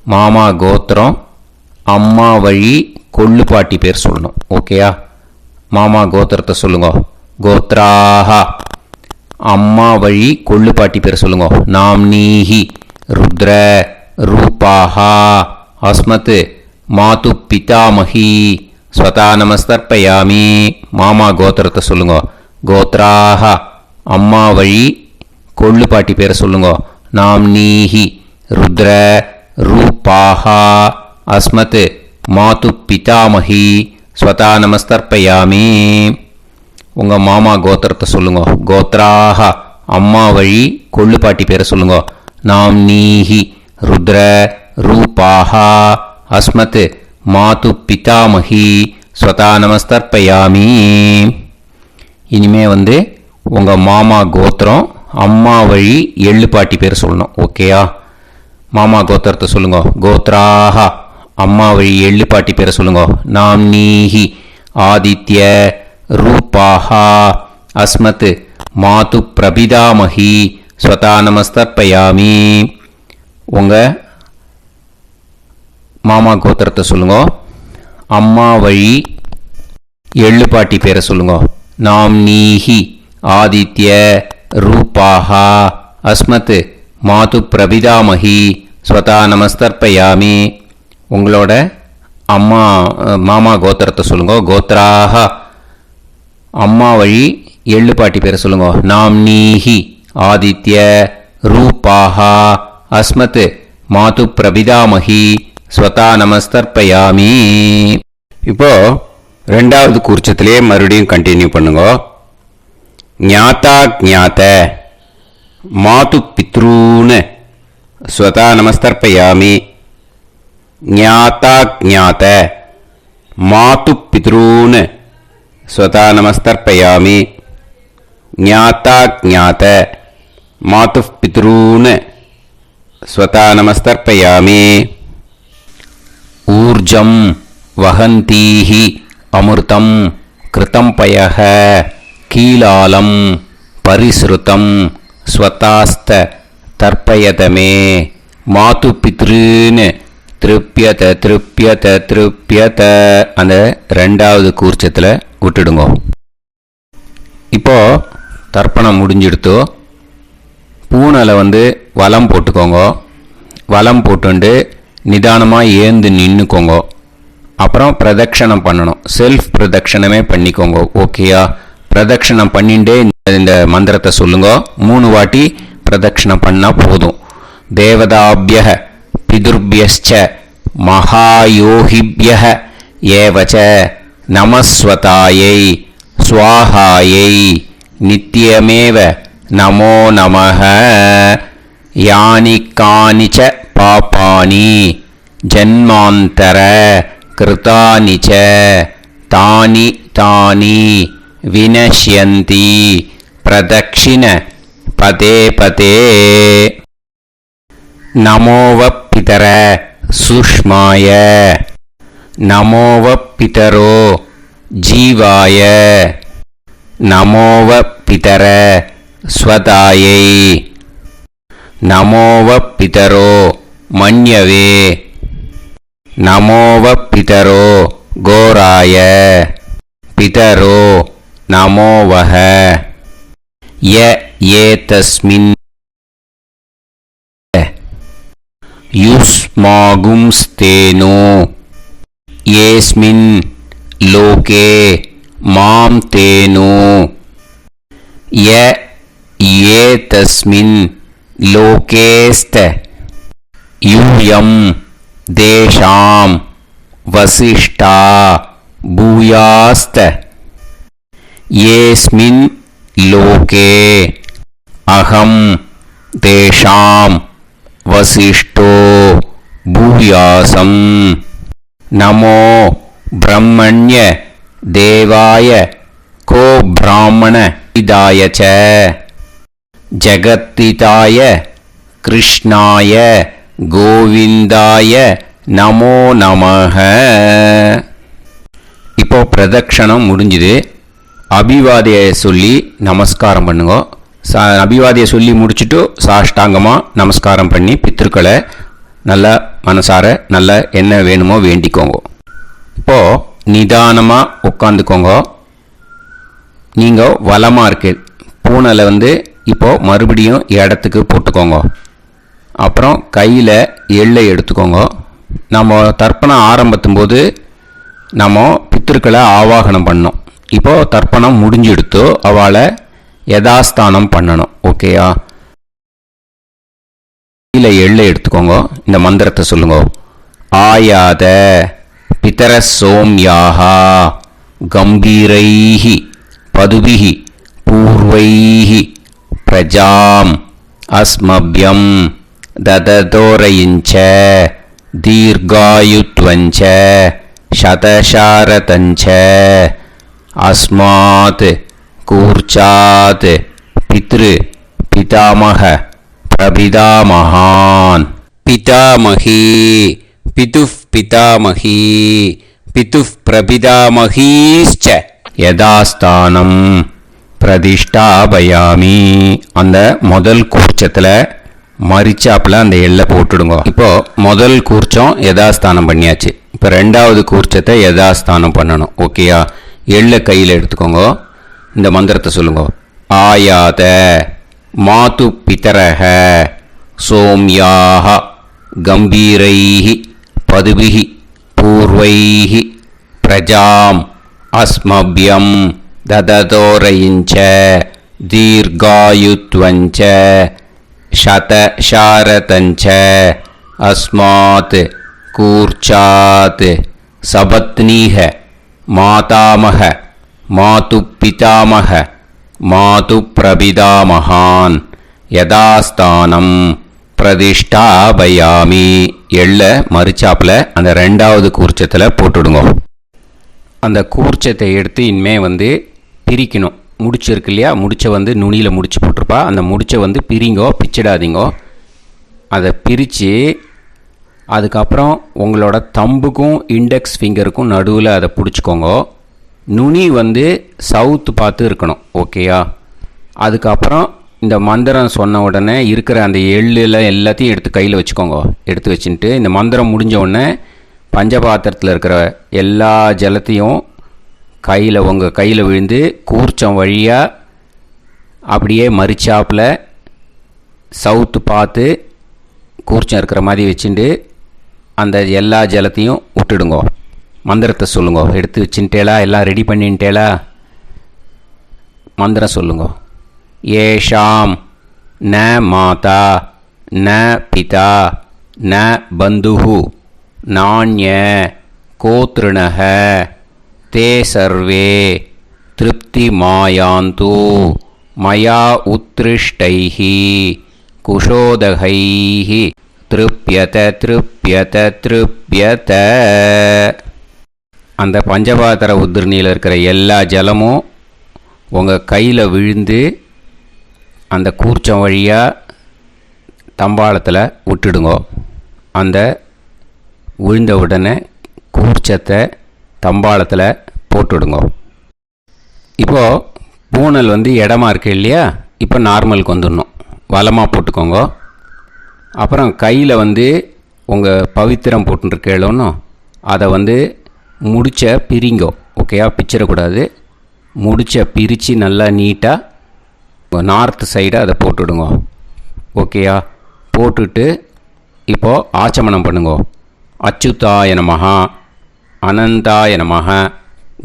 A: மாமா கோத்திரம் அம்மா வழி கொள்ளு பாட்டி பேர் சொல்லணும். ஓகேயா? மாமா கோத்திரத்தை சொல்லுங்க. கோத்ராஹ அம்மா வழி கொள்ளு பாட்டி பேர் சொல்லுங்க. நாம் நீஹி ருத்ர ரூபாஹா அஸ்மத் மாது பிதாமஹி ஸ்வதா நமஸ்தர்ப்பயாமி. மாமா கோத்திரத்தை சொல்லுங்க. கோத்ராஹ அம்மா வழி கொள்ளு பாட்டி பேரை சொல்லுங்க. நாம் நீஹி ருத்ர ரூபாஹா அஸ்மத் மாது பிதாமஹி ஸ்வதா நமஸ்தர்ப்பயாமி. உங்கள் மாமா கோத்திரத்தை சொல்லுங்க. கோத்ராஹ அம்மா வழி கொள்ளு பாட்டி பேரை சொல்லுங்க. நாம் நீஹி ருத்ர ரூபாஹா அஸ்மத் மாது பிதாமஹி ஸ்வதா நமஸ்தர்ப்பயாமி. இனிமே உங்கள் மாமா கோத்திரம் அம்மா வழி எள்ளு பாட்டி பேர் சொல்லணும். ஓகேயா? மாமா கோத்திரத்தை சொல்லுங்க. கோத்ராஹ அம்மா வழி எள்ளு பாட்டி பேரை சொல்லுங்க. நாம் நீஹி ஆதித்ய ரூபாஹா அஸ்மத் மாது பிரபிதாமஹி ஸ்வதா நமஸ்தர்ப்பயாமி. உங்கள் மாமா கோத்திரத்தை சொல்லுங்க. அம்மா வழி எள்ளு பாட்டி பேரை சொல்லுங்க. நாம் நீஹி ஆதித்ய ரூபாஹா அஸ்மத் மாது பிரபிதாமஹி ஸ்வதா நமஸ்தர்ப்பயாமி. உங்களோட அம்மா மாமா கோத்திரத்தை சொல்லுங்க. கோத்ராஹ அம்மா வழி எள்ளு பாட்டி பேரை சொல்லுங்க. நாம் நீஹி ஆதித்ய ரூபாஹா அஸ்மத் மாது பிரபிதாமஹி ஸ்வதா நமஸ்தர்ப்பயாமி. இப்போ ரெண்டாவது கூர்ச்சத்திலே மறுபடியும் கண்டினியூ பண்ணுங்க. ஞாதா ஞாத மாது பித்ரூன் ஸ்வதா நமஸ்தர்ப்பயாமி. ஞாதா ஞாத மாது பித்ரூன் ஸ்வதா நமஸ்தர்ப்பயாமி. ஞாதா ஞாத மாது பித்ரூன் ஸ்வதா நமஸ்தர்ப்பயாமி. ஊர்ஜம் வஹந்தீஹி அமிர்தம் கிருதம் பயஹ கீலாலம் பரிஸ்ருதம் ஸ்வதாஸ்த தர்ப்பயதமே மாது பித்ருன்னு திருப்பியத திருப்பியத திருப்பியத அந்த ரெண்டாவது கூர்ச்சத்தில் விட்டுடுங்க. இப்போ தர்ப்பணம் முடிஞ்சிடுத்து. பூனலை வலம் போட்டுக்கோங்க. வலம் போட்டுண்டு நிதானமாக ஏந்து நின்றுக்கோங்க. அப்புறம் பிரதட்சணம் பண்ணணும். செல்ஃப் பிரதட்சணமே பண்ணிக்கோங்க. ஓகேயா? பிரதட்சணம் பண்ணிண்டே இந்த மந்திரத்தை சொல்லுங்க. 3 வாட்டி பிரதட்சணம் பண்ணால் போதும். தேவதாபிய பிதுர்பியஸ்ச மகாயோகிபிய ஏவச்ச நமஸ்வதாயை ஸ்வாஹாயை நித்யமேவ நமோ நமः யானி கானி ச பாபானி ஜன்மாந்தர கிருதானி ச தானி தானி வினஷ்யந்தி பிரதக்ஷிண பதே பதே நமோவப்பிதர சுஷ்மாய நமோவப்பிதரோ ஜீவாய நமோவப்பிதர ஸ்வதாயை நமோவப்பிதரோ மன்யவே நமோவப்பிதரோ கோராய பிதரோ நமோவஹ ய ஏதஸ்மின் யுஸ்மாகும்ஸ்தேனோ ஏஸ்மின் லோகே மாம் தேனோ ய ஏதஸ்மின் லோகேஸ்த யூயம் தேஷாம் வசிஷ்டா பூயாஸ்த ஏஸ்மின் லோகே அகம் தேஷாம் வசிஷ்டோ பூயாசம் நமோ பிரம்மண்ய தேவாய கோ பிராமண இதாய ச ஜகத்திதாய கிருஷ்ணாய கோவிந்தாய நமோ நமஹ. இப்போ பிரதக்ஷணம் முடிஞ்சுது. அபிவாதியை சொல்லி நமஸ்காரம் பண்ணுங்க. அபிவாதியை சொல்லி முடிச்சுட்டு சாஷ்டாங்கமாக நமஸ்காரம் பண்ணி பித்திருக்களை நல்லா மனசார நல்லா என்ன வேணுமோ வேண்டிக்கோங்க. இப்போது நிதானமாக உட்காந்துக்கோங்க. நீங்கள் வலமாக இருக்கு பூனையில் இப்போது மறுபடியும் இடத்துக்கு போட்டுக்கோங்க. அப்புறம் கையில் எள்ளை எடுத்துக்கோங்க. நம்ம தர்ப்பணம் ஆரம்பித்தும் போது நம்ம பித்திருக்களை ஆவாகனம் பண்ணோம். இப்போது தர்ப்பணம் முடிஞ்செடுத்து அவளை யதாஸ்தானம் பண்ணணும். ஓகேயா? கையில் எள்ளை எடுத்துக்கோங்க. இந்த மந்திரத்தை சொல்லுங்க. ஆயாத பிதர சோம்யாஹா கம்பீரைஹி பதுபிஹி பூர்வைஹி பிரஜாம் அஸ்மப்யம் தததோரயிஞ்ச தீர்காயுத்வஞ்ச சதசாரதஞ்ச அஸ்மாத் கூர்ச்சாத் பித்ரு பிதாமக பிரபிதாமகான் பிதாமகி பிதுஃப் பிதாமகி பிதுஃப் பிரபிதாமகீஸ்ச யதாஸ்தானம் பிரதிஷ்டாபயாமி. அந்த முதல் கூர்ச்சத்தில் மரிச்சாப்பில் அந்த எல்லை போட்டுடுங்க. இப்போது முதல் கூர்ச்சம் யதாஸ்தானம் பண்ணியாச்சு. இப்போ ரெண்டாவது கூர்ச்சத்தை யதாஸ்தானம் பண்ணணும். ஓகேயா? எள்ளை கையில் எடுத்துக்கோங்க. இந்த மந்திரத்தை சொல்லுங்க. ஆயாத மாது பிதரஹ சோம்யாக கம்பீரைஹி பதுபிஹி பூர்வைஹி பிரஜாம் அஸ்மப்யம் தததோரயிஞ்ச தீர்காயுத்வஞ்ச சதசாரதஞ்ச அஸ்மாத் கூர்ச்சாத் சபத்னீஹ மாதாமக மாது பிதாமக மாது பிரபிதாமகான் யதாஸ்தானம் பிரதிஷ்டாபயாமி. எள்ள மரிச்சாப்பில் அந்த ரெண்டாவது கூர்ச்சத்தில் போட்டுடுங்க. அந்த கூர்ச்சத்தை எடுத்து இனிமே பிரிக்கணும். முடிச்சிருக்கு இல்லையா? முடிச்சை நுனியில் முடிச்சு போட்டிருப்பா. அந்த முடிச்சை பிரிங்கோ, பிச்சிடாதீங்கோ. அதை பிரித்து அதுக்கப்புறம் உங்களோட தம்புக்கும் இண்டெக்ஸ் ஃபிங்கருக்கும் நடுவில் அதை பிடிச்சிக்கோங்க. நுனி சவுத்து பார்த்து இருக்கணும். ஓகேயா? அதுக்கப்புறம் இந்த மந்திரம் சொன்ன உடனே இருக்கிற அந்த எள்ளில் எல்லாத்தையும் எடுத்து கையில் வச்சுக்கோங்க. எடுத்து வச்சுட்டு இந்த மந்திரம் முடிஞ்ச உடனே பஞ்சபாத்திரத்தில் இருக்கிற எல்லா ஜலத்தையும் உங்கள் கையில் விழுந்து கூர்ச்சம் வழியாக அப்படியே மரிச்சாப்பில் சவுத்து பார்த்து கூர்ச்சம் இருக்கிற மாதிரி வச்சுட்டு அந்த எல்லா ஜலத்தையும் விட்டுடுங்க. மந்திரத்தை சொல்லுங்க. எடுத்து வச்சுட்டேலா? எல்லாம் ரெடி பண்ணிட்டேலா? மந்திரம் சொல்லுங்க. ஏஷாம் ந மாதா ந பிதா ந பந்துஹு நாண்ய கோத்ருணஹ தே சர்வே திருப்தி மாயாந்து மயா உத்ருஷ்டைः குஷோதகைः திருப்யத திருப்யத திருப்யத. அந்த பஞ்சபாத்திர உதிரணியில் இருக்கிற எல்லா ஜலமும் உங்கள் கையில் விழுந்து அந்த கூர்ச்சம் வழியாக தம்பாளத்தில் விட்டுடுங்க. அந்த விழுந்த உடனே கூர்ச்சத்தை தம்பாளத்தில் போட்டுடுங்க. இப்போது பூனல் இடமா இருக்கு இல்லையா, இப்போ நார்மலுக்கு வந்துடணும். வலமாக போட்டுக்கோங்க. அப்புறம் கையில் உங்கள் பவித்திரம் போட்டுருக்கேளோன்னு அதை முடிச்ச பிரிங்கோ. ஓகேயா, பிச்சிடக்கூடாது. முடிச்ச பிரித்து நல்லா நீட்டாக நார்த் சைடை அதை போட்டுடுங்க. ஓகேயா, போட்டுட்டு இப்போது ஆச்சமனம் பண்ணுங்க. அச்சுதாய நமஹ, அனந்தாய நமஹ,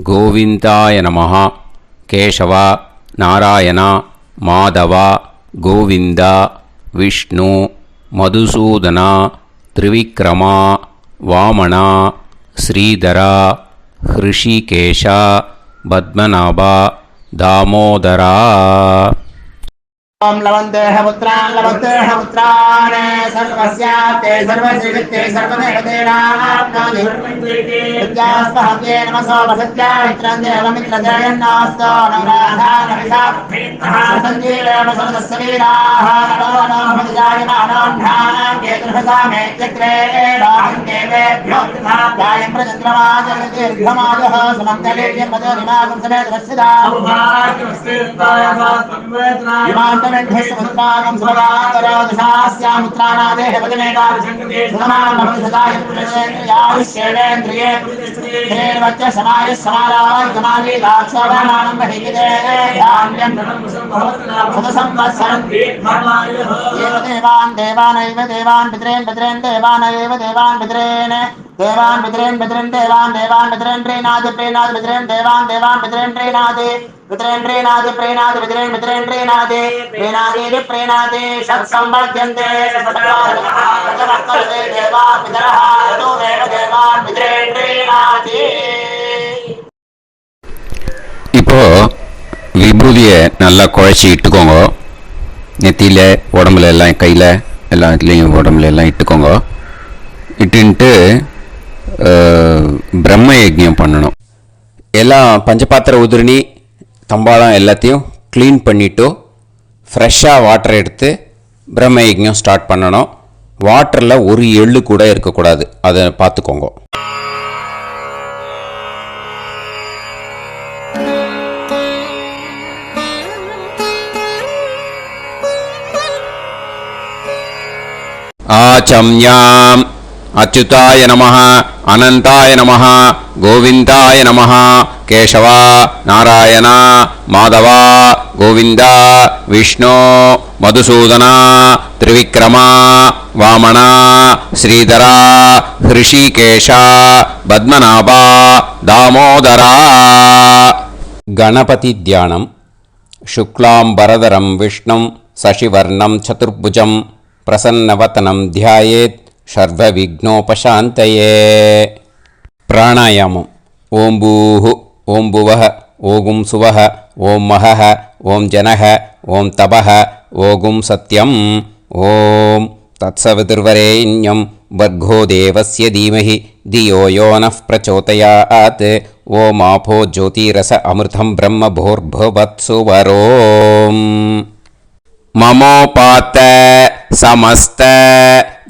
A: கோவிந்தாய நமஹ, கேசவா, நாராயணா, மாதவா, கோவிந்தா, விஷ்ணு, மதுசூதனா, திரிவிக்ரமா, வாமனா, ஸ்ரீதரா, ஹிருஷிகேஷா, பத்மநாபா, தாமோதரா.
C: ओम लवन्तेह पुत्रान् लवन्तेह पुत्रान् सर्वस्याप्ते सर्वश्रीवित्ते सर्वदेवतेनाप्नोति विद्यास्पहव्ये नमसो वसत्या मित्रं देवमित्रजयन्नास्तो नवराधानविषाभेत्तः सञ्जीवेन सर्वस्वीराः नमो नमः केतुर्भसामेत्यग्रे बाहं देवेभ्यो गायं प्रचन्द्रमाजगतिर्घमाजः समन्तलेयं मदोनिमागं समेत वत्सिदा ृष्टागं सुभगान्तरोदशास्यामित्राणादेह पदमेकाभिषङ्कृते सुमानमभिषदायुष्येवेन्द्रिये वच्च समायः समाराय गमाली दाक्षोभामानं महिगिते धान्यं सदसंवत्सरं एव देवान् देवानैव देवान् पितॄन् पितॄन् देवानैव देवान् पितॄन् देवान् पितॄन् पितॄन् देवान् देवान् पितॄन् प्रीणाति प्रीणाति पितॄन् देवान् देवान् पितॄन् प्रीणाति पितॄन् प्रीणाति प्रीणाति पितॄन् पितॄन् प्रीणाति प्रीणाति प्रीणाति षट्संवर्ध्यन्ते षट्वर्तते देवा पितरः ततोदेव देवान् पितॄन् प्रीणाति.
A: இப்போ விபூதியை நல்லா குழச்சி இட்டுக்கோங்க. நெத்தியில், உடம்புல எல்லாம், கையில் எல்லாம் இதுலேயும் உடம்புல எல்லாம் இட்டுக்கோங்க. இட்டுன்ட்டு பிரம்ம யஜ்ஞம் பண்ணணும்.
B: எல்லாம் பஞ்சபாத்திர உதிரணி தம்பாளம் எல்லாத்தையும் க்ளீன் பண்ணிவிட்டு ஃப்ரெஷ்ஷாக வாட்டர் எடுத்து பிரம்ம யஜ்ஞம் ஸ்டார்ட் பண்ணணும். வாட்டரில் ஒரு எள்ளு கூட இருக்கக்கூடாது, அதை பார்த்துக்கோங்க.
A: ஆச்சம்யாம் அச்சுதாய நமஹ, அனந்தாய நமஹ, கோவிந்தாய நமஹ, கேசவா, நாராயணா, மாதவா, கோவிந்தா, விஷ்ணு, மதுசூதனா, திரிவிக்ரமா, வாமனா, ஸ்ரீதரா, ஹிருஷிகேஷா, பத்மநாபா, தாமோதரா.
B: கணபதி தியானம். சுக்லாம்பரதரம் விஷ்ணும் சசிவர்ணம் சதுர்புஜம் பிரசன்னவதனம் தியாயேத் சர்வவிக்னோபசாந்தயே. பிராணாயாமம். ஓம் பூஹு, ஓம் புவஹ, ஓகும் சுவஹ, ஓம் மஹஹ, ஓம் ஜனஹ, ஓம் தபஹ, ஓகும் சத்யம். ஓம் தத்சவிதுர்வரேண்யம் வர்கோ தேவஸ்ய தீமஹி தியோ யோ நः பிரச்சோதயாத். ஓம் ஆபோ ஜோதிரச அமிர்தம் பிரம்ம பூர்புவத்சு வரோம்.
A: மமோபாத்த சமஸ்த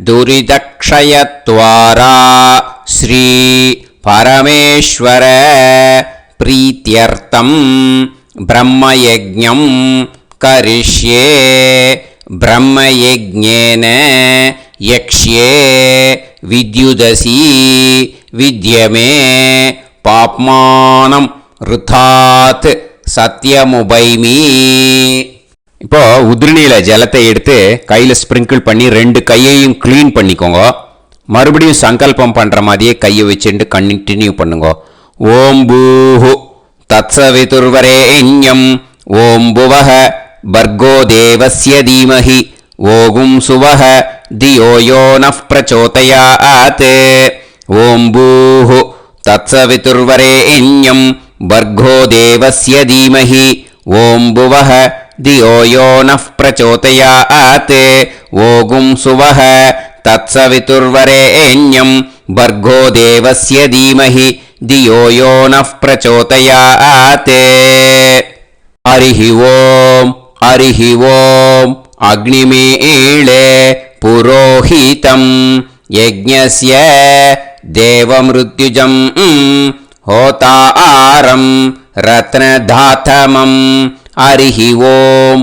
A: துரிதக்ஷயத்வாரா ஸ்ரீ பரமேஸ்வர பிரீத்யர்த்தம் பிரம்மயஜ்ஞம் கரிஷ்யே. பிரம்மயஜ்ஞேன யக்ஷ்யே வித்யுதசி வித்யமே பாப்மானம் ருதாத் சத்யமுபைமி. இப்போ உதிரணியில் ஜலத்தை எடுத்து கையில் ஸ்ப்ரிங்கிள் பண்ணி 2 கையையும் க்ளீன் பண்ணிக்கோங்க. மறுபடியும் சங்கல்பம் பண்ணுற மாதிரியே கையை வச்சுட்டு கண்டினியூ பண்ணுங்க. ஓம் பூஹு தத்சவிதுர்வரேண்யம் ஓம் புவஹ பர்கோ தேவஸ்ய தீமஹி ஓகும் சுவஹ தியோ யோ நः பிரச்சோதயாத். ஓம் பூஹு தத்சவிதுர்வரேண்யம் பர்கோ தேவஸ்ய தீமஹி ஓம் புவஹ धियो यो नः प्रचोदयात् ओगुं सुवः तत्सवितुर्वरेण्यं भर्गो देवस्य धीमहि धियो यो नः प्रचोदयात् हरिः ओम् अग्निमीळे पुरोहितं यज्ञस्य देवमृत्युजं होतारं रत्नधातमं हरिः ओम्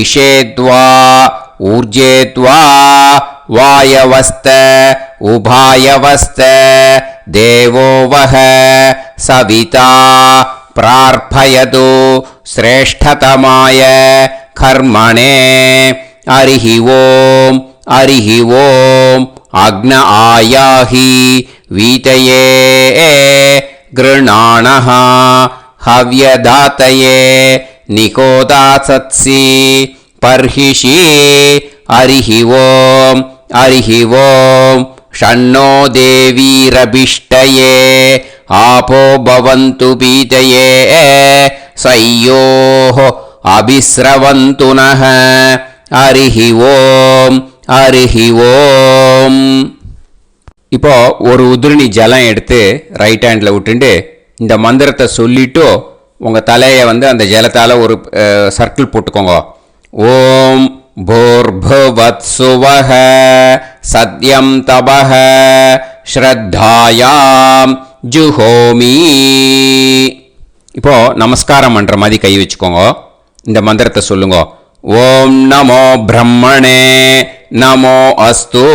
A: इषेद्वा ऊर्जेद्वा वायवस्त उभायवस्त देवो वः सविता प्रार्थयतु श्रेष्ठतमाय कर्मणे हरिः ओम् अग्न आयाहि वीतये गृणाणः हव्यदातये निकोदासत्सि पर्हिषि हरिः ओम् षण्णो देवीरभिष्टये आपो भवन्तु पीतये सय्योः अभिस्रवन्तु नः हरिः ओम् இப்போ ஒரு உதிரணி ஜலம் எடுத்து ரைட் ஹேண்டில் விட்டுண்டு இந்த மந்திரத்தை சொல்லிட்டு உங்கள் தலையை வந்து அந்த ஜலத்தால் ஒரு சர்க்கிள் போட்டுக்கோங்க. ஓம் भूर्भुवत्सुवः सत्यं तपः ஸ்ரத்தாயாம் ஜுஹோமி. இப்போ நமஸ்காரம் பண்ணுற மாதிரி கை வச்சுக்கோங்க. இந்த மந்திரத்தை சொல்லுங்க. ஓம் நமோ பிரம்மணே நமோ அஸ்து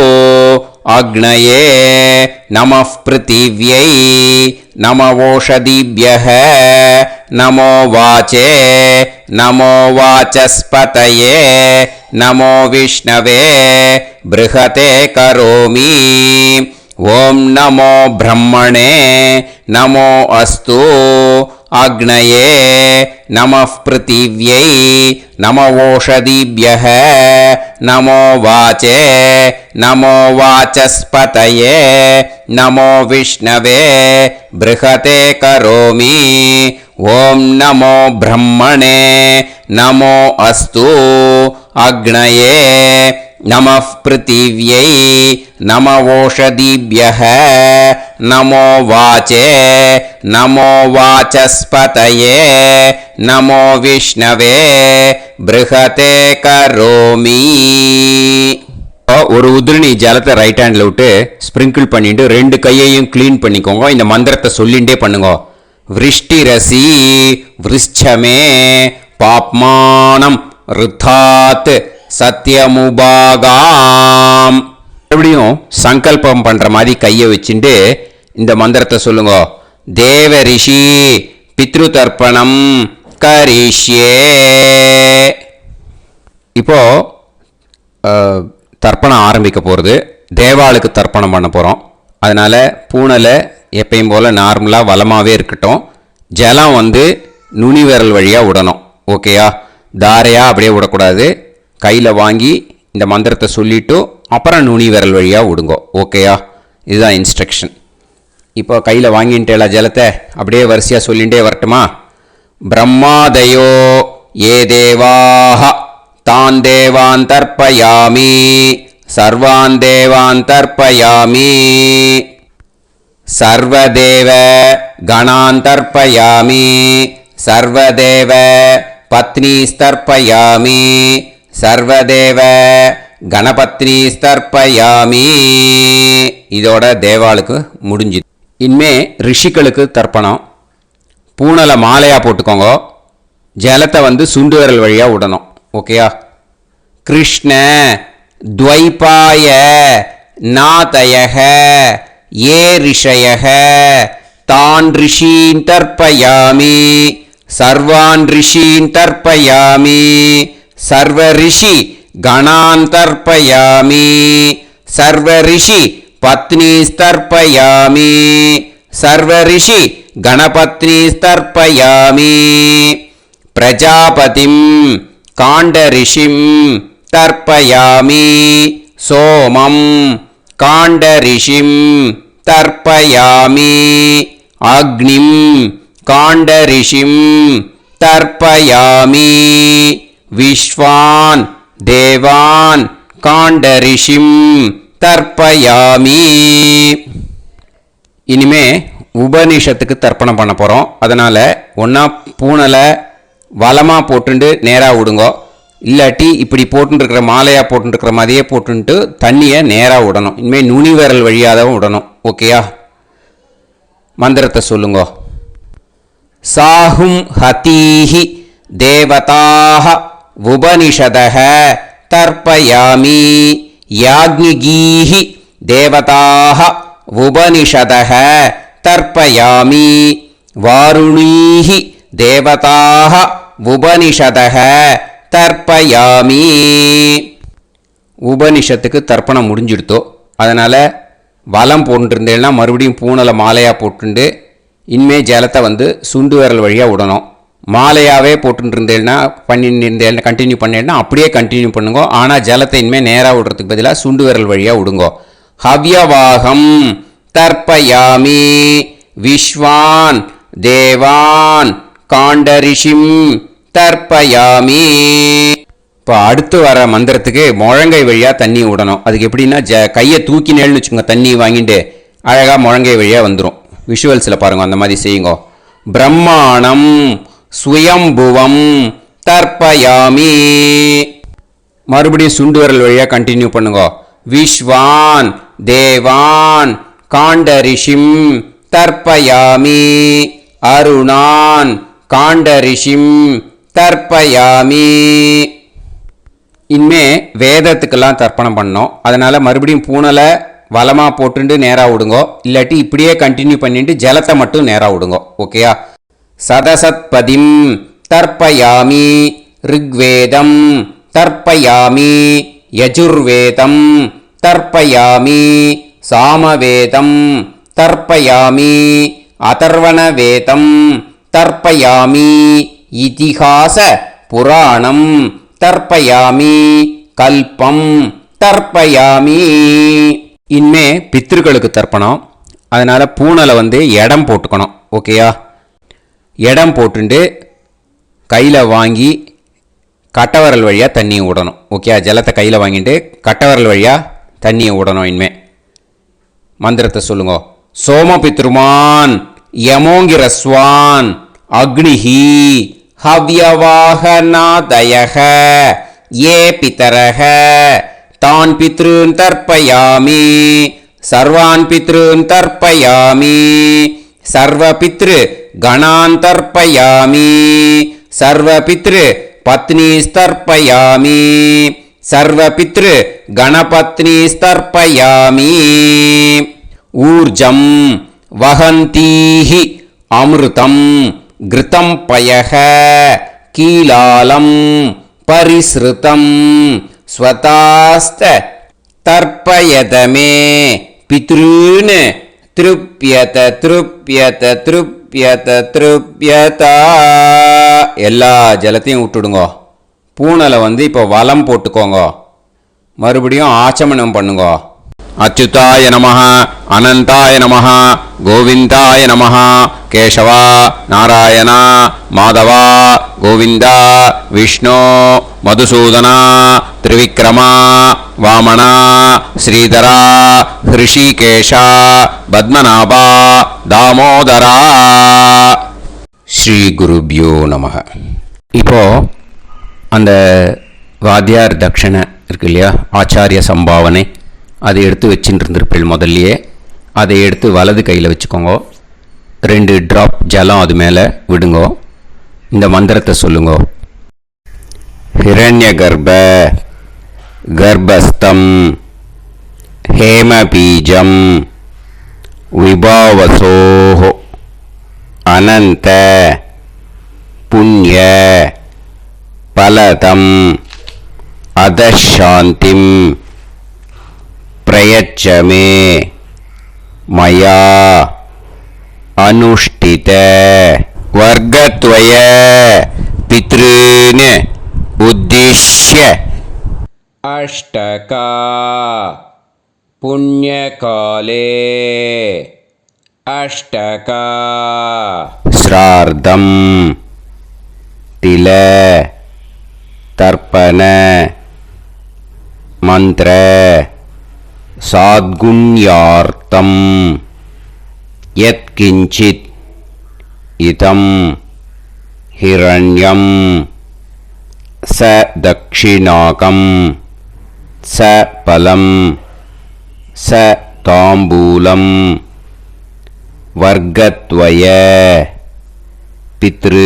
A: அக்னயே நமः பிருத்திவ்யை நமோ ஓஷதிभ्यः நமோ வாச்சே நமோ வாசஸ்பதயே நமோ விஷ்ணவே ப்ருஹதே கரோமி. ஓம் நமோ பிரம்மணே நமோ அஸ்து அக்னயே நமः பிருத்திவ்யை நமோ ஓஷதிभ्यः நமோ வாச்சே நமோ வாசஸ்பதயே நமோ விஷ்ணவே ப்ருஹதே கரோமி. ஓம் நமோ பிரம்மணே நமோ அஸ்து அக்னயே நமः பிருத்திவ்யை நமோ ஓஷதிभ्यः நமோ வாச்சே நமோ வாசஸ்பதயே நமோ விஷ்ணவே ப்ருஹதே கரோமி. ஒரு உதிரணி ஜலத்தை ரைட் ஹேண்டில் விட்டு ஸ்ப்ரிங்கிள் பண்ணிட்டு ரெண்டு கையையும் க்ளீன் பண்ணிக்கோங்க. இந்த மந்திரத்தை சொல்லிகிட்டே பண்ணுங்க. விருஷ்டிரசி விருஷ்சமே பாப்மானம் ருத்தாத் சத்யமுபாகாம். மறுபடியும் சங்கல்பம் பண்ற மாதிரி கையை வச்சுட்டு இந்த மந்திரத்தை சொல்லுங்க. தேவ ரிஷி பித்ரு தர்ப்பணம் கரிஷ்யே. இப்போ தர்ப்பணம் ஆரம்பிக்க போகிறது. தேவாளுக்கு தர்ப்பணம் பண்ண போகிறோம். அதனால் பூனலை எப்பயும் போல் நார்மலாக வளமாகவே இருக்கட்டும். ஜலம் வந்து நுனி விரல் வழியாக விடணும். ஓகேயா? தாரையாக அப்படியே விடக்கூடாது. கையில் வாங்கி இந்த மந்திரத்தை சொல்லிவிட்டு அப்புறம் நுனி விரல் வழியாக விடுங்கோ. ஓகேயா? இதுதான் இன்ஸ்ட்ரக்ஷன். இப்போ கையில் வாங்கிட்டேல ஜலத்தை அப்படியே வரிசையாக சொல்லிகிட்டே வரட்டுமா? பிரம்மாதயோ ஏ தேவாஹ தான் தேவான் தர்ப்பயாமி சர்வான் தேவான் தர்ப்பயாமி சர்வதேவ கணான் தர்ப்பயாமி சர்வதேவ பத்னீஸ்தர்ப்பயாமி சர்வதேவ கணபத்னீஸ்தர்ப்பயாமி. இதோட தேவாளுக்கு முடிஞ்சுது. இனிமே ரிஷிகளுக்கு தர்ப்பணம். பூனலை மாலையாக போட்டுக்கோங்க. ஜலத்தை வந்து சுண்டு விரல் வழியாக விடணும். ஓகேயா? கிருஷ்ண துவைபாய நாதயக ஏ ரிஷயக தான் ரிஷீன் தர்ப்பயாமி சர்வான் ரிஷீன் தர்ப்பயாமி சர்வ ரிஷி கணான் தர்ப்பயாமி சர்வ ரிஷி பத்னீஸ்தர்ப்பயாமி சர்வ ரிஷி கணபத்னீஸ்தர்ப்பயாமி பிரஜாபதிம் காண்டரிஷிம் தர்ப்பயாமி சோமம் காண்டரிஷிம் தர்ப்பயாமி அக்னிம் காண்டரிஷிம்
B: தர்ப்பயாமி விஸ்வான் தேவான் காண்டரிஷிம் தர்ப்பயாமி. இனிமே உபனிஷத்துக்கு தர்ப்பணம் பண்ண போகிறோம். அதனால் ஒன்றா பூனலை வலமாக போட்டுண்டு நேராக விடுங்கோ, இல்லாட்டி இப்படி போட்டுருக்கிற மாலையாக போட்டுருக்கிற மாதிரியே போட்டுன்ட்டு தண்ணியை நேராக விடணும். இனிமேல் நுனி விரல் வழியாக தான் விடணும். ஓகேயா? மந்திரத்தை சொல்லுங்கோ. சாஹும் ஹதீஹி தேவதாக உபனிஷதः தர்ப்பயாமி யாக்ஞிகீஹி தேவதாக உபனிஷதः தர்ப்பயாமி வாருணீஹி தேவதாக உபனிஷதः தர்ப்பயாமி. உபனிஷத்துக்கு தர்ப்பணம் முடிஞ்சிடுத்தோ, அதனால் வலம் போட்டுருந்தேன்னா மறுபடியும் பூனலை மாலையாக போட்டுண்டு இனிமே ஜலத்தை வந்து சுண்டு விரல் வழியாக விடணும். மாலையாகவே போட்டுருந்தேன்னா பண்ணிருந்தேன்னா கண்டினியூ பண்ணேன்னா அப்படியே கண்டினியூ பண்ணுங்க. ஆனால் ஜலத்தை இனிமேல் நேராக விடுறதுக்கு பதிலாக சுண்டு விரல் வழியாக விடுங்கோ. ஹவ்யவாகம் தர்ப்பயாமி விஸ்வான் தேவான் காண்டரிஷிம் தர்ப்பயாமி. இப்போ அடுத்து வர மந்திரத்துக்கு முழங்கை வழியாக தண்ணி விடணும். அதுக்கு எப்படின்னா கையை தூக்கினேன்னு வச்சுக்கோங்க, தண்ணி வாங்கிட்டு அழகாக முழங்கை வழியாக வந்துடும். விஷுவல்ஸில் பாருங்கள், அந்த மாதிரி செய்யுங்கோ. பிரம்மாணம் சுயம்புவம் தர்ப்பயாமி. மறுபடியும் சுண்டு விரல் வழியாக கண்டினியூ பண்ணுங்க. விஸ்வான் தேவான் காண்டரிஷிம் தர்ப்பயாமி அருணான் காண்டரிஷிம் தர்ப்பயாமி. இனிமே வேதத்துக்கெல்லாம் தர்ப்பணம் பண்ணோம். அதனால் மறுபடியும் பூனலை வலமாக போட்டுட்டு நேராக விடுங்கோ, இல்லாட்டி இப்படியே கண்டினியூ பண்ணிட்டு ஜலத்தை மட்டும் நேராக விடுங்கோ. ஓகேயா? சதசத்பதிம் தர்ப்பயாமி ரிக்வேதம் தர்ப்பயாமி யஜுர்வேதம் தர்ப்பயாமி சாமவேதம் தர்ப்பயாமி அதர்வணவேதம் தர்ப்பயாமி இதிஹாச புராணம் தர்ப்பயாமி கல்பம் தர்ப்பயாமி. இனிமே பித்ருக்களுக்கு தர்ப்பணம். அதனால் பூனலை வந்து இடம் போட்டுக்கணும். ஓகேயா? இடம் போட்டுண்டு கையில் வாங்கி கட்டவரல் வழியாக தண்ணியை விடணும். ஓகே? ஜலத்தை கையில் வாங்கிட்டு கட்டவரல் வழியாக தண்ணியை விடணும். இனிமே மந்திரத்தை சொல்லுங்க. சோமபித்ருமான் யமோங்கிரஸ்வான் அக்னிஹி ஹவ்யவாகநாதயக ஏ பிதரக தான் பித்ருன் தர்ப்பயாமி சர்வான் பித்ருன் தர்ப்பயாமி சர்வபித்ரு கணான் தர்ப்பயாமி சர்வபித்ரு பத்னிஸ்தர்ப்பயாமி சர்வபித்ரு கணபத்னிஸ்தர்ப்பயாமி. ஊர்ஜம் வஹந்தீஹி அமிர்தம் கிருதம் பயக கீலாலம் பரிஸ்ருதம் ஸ்வதாஸ்த தர்ப்பயதமே பித்ருன் திருப்யத திருப்யத திருப்யத திருப்யதா. எல்லா ஜலத்தையும் விட்டுடுங்கோ. பூனலை வந்து இப்போ வலம் போட்டுக்கோங்க. மறுபடியும் ஆச்சமனம் பண்ணுங்க. அச்சுதாய நமஹ அனந்தாய நமஹ கோவிந்தாய நமஹ கேசவா நாராயணா மாதவா கோவிந்தா விஷ்ணு மதுசூதனா திரிவிக்ரமா வாமனா ஸ்ரீதரா ஹிருஷிகேஷா பத்மநாபா தாமோதரா. ஸ்ரீ குருப்யோ நமஹ. இப்போ அந்த வாத்தியார் தட்சணை இருக்கு இல்லையா, ஆச்சாரிய சம்பாவனை, அதை எடுத்து வச்சுட்டு இருந்திருப்பேன் முதல்லையே. அதை எடுத்து வலது கையில் வச்சுக்கோங்க. 2 ட்ராப் ஜலம் அது மேலே விடுங்கோ. இந்த மந்திரத்தை சொல்லுங்கோ. ஹிரண்ய கர்ப்ப கர்ப்பஸ்தம் ஹேமபீஜம் விபாவசோஹோ அனந்த புண்ணிய பலதம் அதசாந்திம் பிரயச்சமே மயா அனுஷ்டித வர்க்கத்வய பித்ருன் உத்திஷ்ய அஷ்டகா புண்ணியகாலே அஷ்டகா ஸ்ரார்த்தம் तिल तर्पण मंत्र साद्गुण्यार्थम यत्किंचित् इदं हिरण्यं स दक्षिणाकं स फलं स ताम्बूलं वर्गद्वय पितृ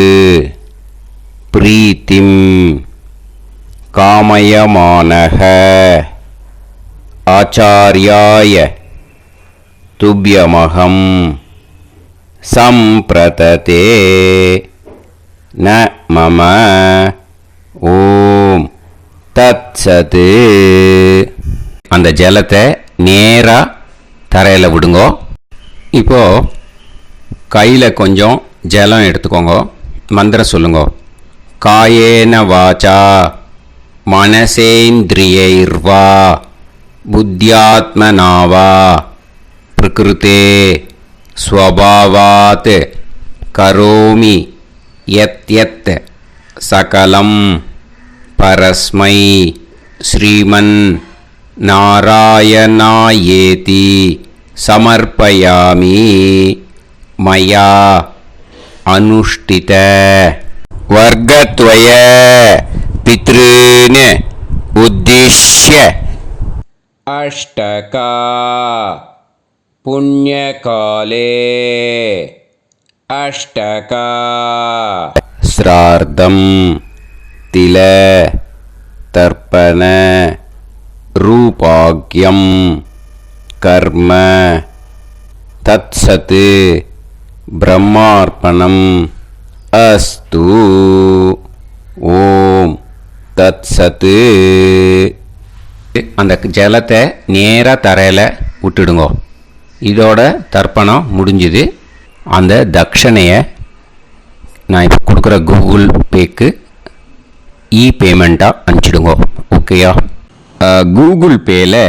B: प्रीतिं कामयमानः आचार्याय तुभ्यमहं संप्रतते न मम ஓம் தத்சத். அந்த ஜலத்தை நேராக தரையில் விடுங்கோ. இப்போ கையில் கொஞ்சம் ஜலம் எடுத்துக்கோங்க. மந்திரம் சொல்லுங்க. காயேன வாச்சா மனசேந்திரியைர்வா புத்தியாத்மனாவா பிரகிருதே ஸ்வபாவாத் கரோமி யத் யத் சகலம் பரஸ்மை ஸ்ரீமன் நாராயணாயேதி சமர்ப்பயாமி மயா அனுஷ்டித வர்கத்வய பித்ருன் உத்திஷ்ய அஷ்டகா புண்ணியகாலே அஷ்டகா ஸ்ரார்த்தம் தில தர்ப்பண ரூபாக்யம் கர்ம தத்சத் பிரம்மார்ப்பணம் அஸ்து. ஓம் தத்சத். அந்த ஜலத்தை நேராக தரையில் விட்டுடுங்க. இதோட தர்ப்பணம் முடிஞ்சுது. அந்த தட்சணையை நான் இப்போ கொடுக்குற கூகுள் பேக்கு பேமெண்ட்டாக அனுப்பிச்சிடுங்க. ஓகேயா? கூகுள் பேயில்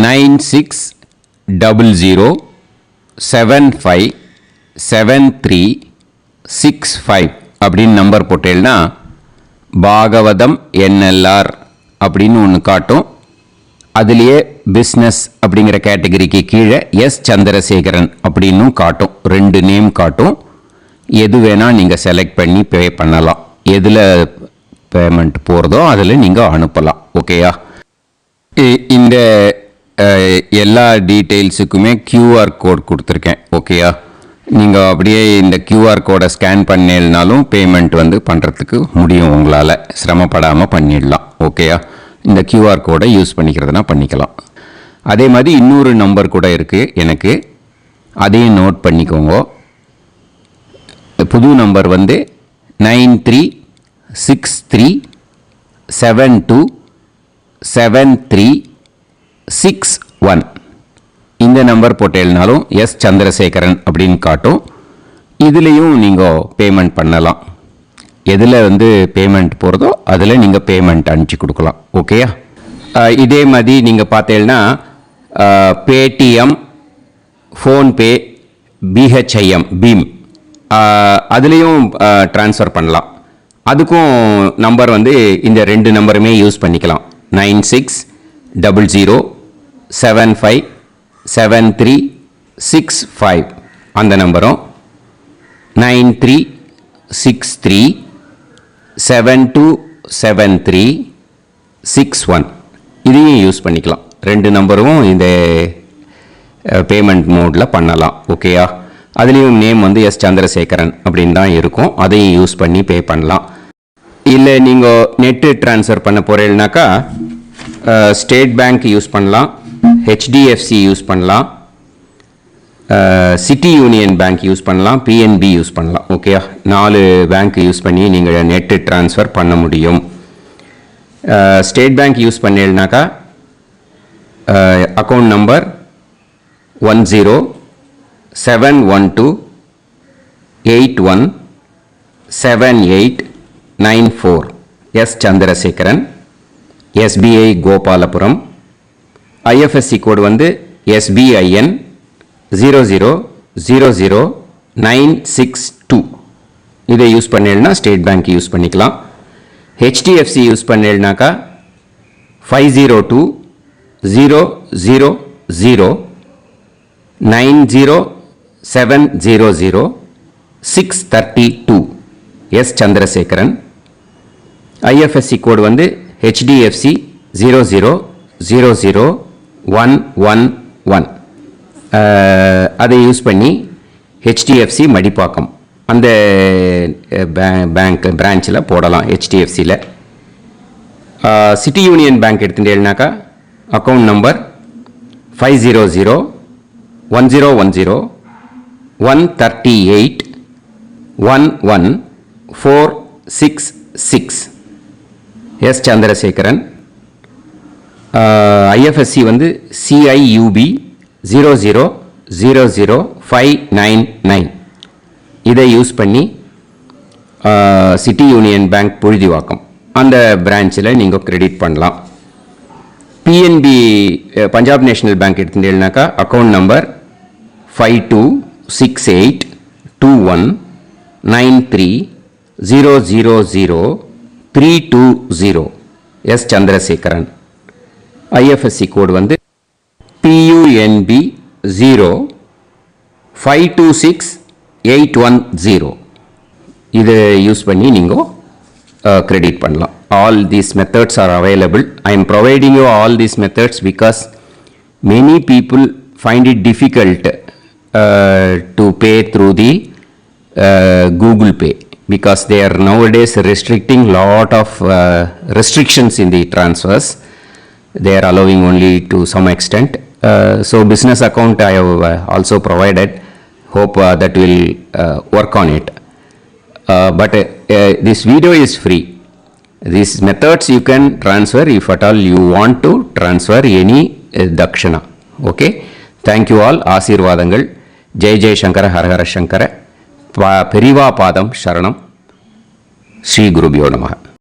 B: 9600757365 அப்படின்னு நம்பர் போட்டேன்னா பாகவதம் NLR அப்படின்னு ஒன்று காட்டும். அதுலேயே பிஸ்னஸ் அப்படிங்கிற கேட்டகரிக்கு கீழே எஸ் சந்திரசேகரன் அப்படின்னும் காட்டும். 2 நேம் காட்டும். எது வேணால் நீங்கள் செலக்ட் பண்ணி பே பண்ணலாம். எதில் பேமெண்ட் போகிறதோ அதில் நீங்கள் அனுப்பலாம். ஓகேயா? இந்த எல்லா டீட்டெயில்ஸுக்குமே QR கோட் கொடுத்துருக்கேன். ஓகேயா? நீங்கள் அப்படியே இந்த QR கோடை ஸ்கேன் பண்ணேன்னாலும் பேமெண்ட் பண்ணுறதுக்கு முடியும். உங்களால் சிரமப்படாமல் பண்ணிடலாம். ஓகேயா? இந்த QR கோடை யூஸ் பண்ணிக்கிறதுனா பண்ணிக்கலாம். அதே மாதிரி இன்னொரு நம்பர் கூட இருக்குது எனக்கு. அதையும் நோட் பண்ணிக்கோங்க. புது நம்பர் 9363727361. இந்த நம்பர் போட்டேல்னாலும் எஸ் சந்திரசேகரன் அப்படின்னு காட்டும். இதுலேயும் நீங்கள் பேமெண்ட் பண்ணலாம். எதில் பேமெண்ட் போகிறதோ அதில் நீங்கள் பேமெண்ட் அனுப்பிச்சி கொடுக்கலாம். ஓகேயா? இதே மாதிரி நீங்கள் பார்த்தேன்னா பேடிஎம், ஃபோன்பே, பிஹெச்ஐஎம், பீம் அதுலேயும் ட்ரான்ஸ்ஃபர் பண்ணலாம். அதுக்கும் நம்பர் இந்த 2 நம்பருமே யூஸ் பண்ணிக்கலாம். 9600757365 அந்த நம்பரும் 9363727361 இதையும் யூஸ் பண்ணிக்கலாம். 2 நம்பரும் இந்த பேமெண்ட் மோடில் பண்ணலாம். ஓகேயா? அதுலேயும் நேம் எஸ் சந்திரசேகரன் அப்படின்னு தான் இருக்கும். அதையும் யூஸ் பண்ணி பே பண்ணலாம். இல்லை நீங்கள் நெட்டு ட்ரான்ஸ்ஃபர் பண்ண போகிறீங்கனாக்கா ஸ்டேட் பேங்க் யூஸ் பண்ணலாம், HDFC யூஸ் பண்ணலாம், சிட்டி யூனியன் பேங்க் யூஸ் பண்ணலாம், PNB யூஸ் பண்ணலாம். ஓகேயா? 4 பேங்க் யூஸ் பண்ணி நீங்கள் நெட்டு ட்ரான்ஸ்ஃபர் பண்ண முடியும். ஸ்டேட் பேங்க் யூஸ் பண்ணீங்கனாக்கா account number 107187894 S Chandrasekaran, SBI Gopalapuram. IFSC code SBIN 0000962
A: இதை யூஸ் பண்ணேன்னா ஸ்டேட் பேங்க் யூஸ் பண்ணிக்கலாம். ஹெச்டிஎஃப்சி யூஸ் பண்ணேன்னாக்கா 502-000-90700-632 எஸ் சந்திரசேகரன். ஐஎஃப்எஸ்சி கோடு வந்து HDFC 0000111. அதை யூஸ் பண்ணி HDFC மடிப்பாக்கம் அந்த பேங்க் பிரான்ச்சில் போடலாம். HDFCயில் சிட்டி யூனியன் பேங்க் எடுத்துட்டேன்னாக்கா account number 500-1010-138-11466 S Chandrasekaran. IFSC வந்து CIUB 0000599. இதை யூஸ் பண்ணி சிட்டி யூனியன் பேங்க் புழுதிவாக்கம் அந்த பிரான்ச்சில் நீங்கள் கிரெடிட் பண்ணலாம். PNB பஞ்சாப் நேஷனல் பேங்க் எடுத்துட்டேன்னாக்கா account number 52682193000320 S Chandrasekaran. IFSC code வந்து PUNB 0526810. இதை யூஸ் பண்ணி நீங்கள் கிரெடிட் பண்ணலாம். All these methods are available. I am providing you all these methods because many people find it difficult to pay through the Google Pay because they are nowadays restricting lot of restrictions in the transfers. They are allowing only to some extent. So business account I have also provided. Hope that will work on it. But this video is free. These methods you can transfer if at all you want to transfer any dakshana. Okay. Thank you all. ஆசீர்வாதங்கள். ஜெய் ஜெய் சங்கர ஹர ஹர சங்கர. பெரிவா பாதம் சரணம். ஸ்ரீ குருபியோ நமஹ.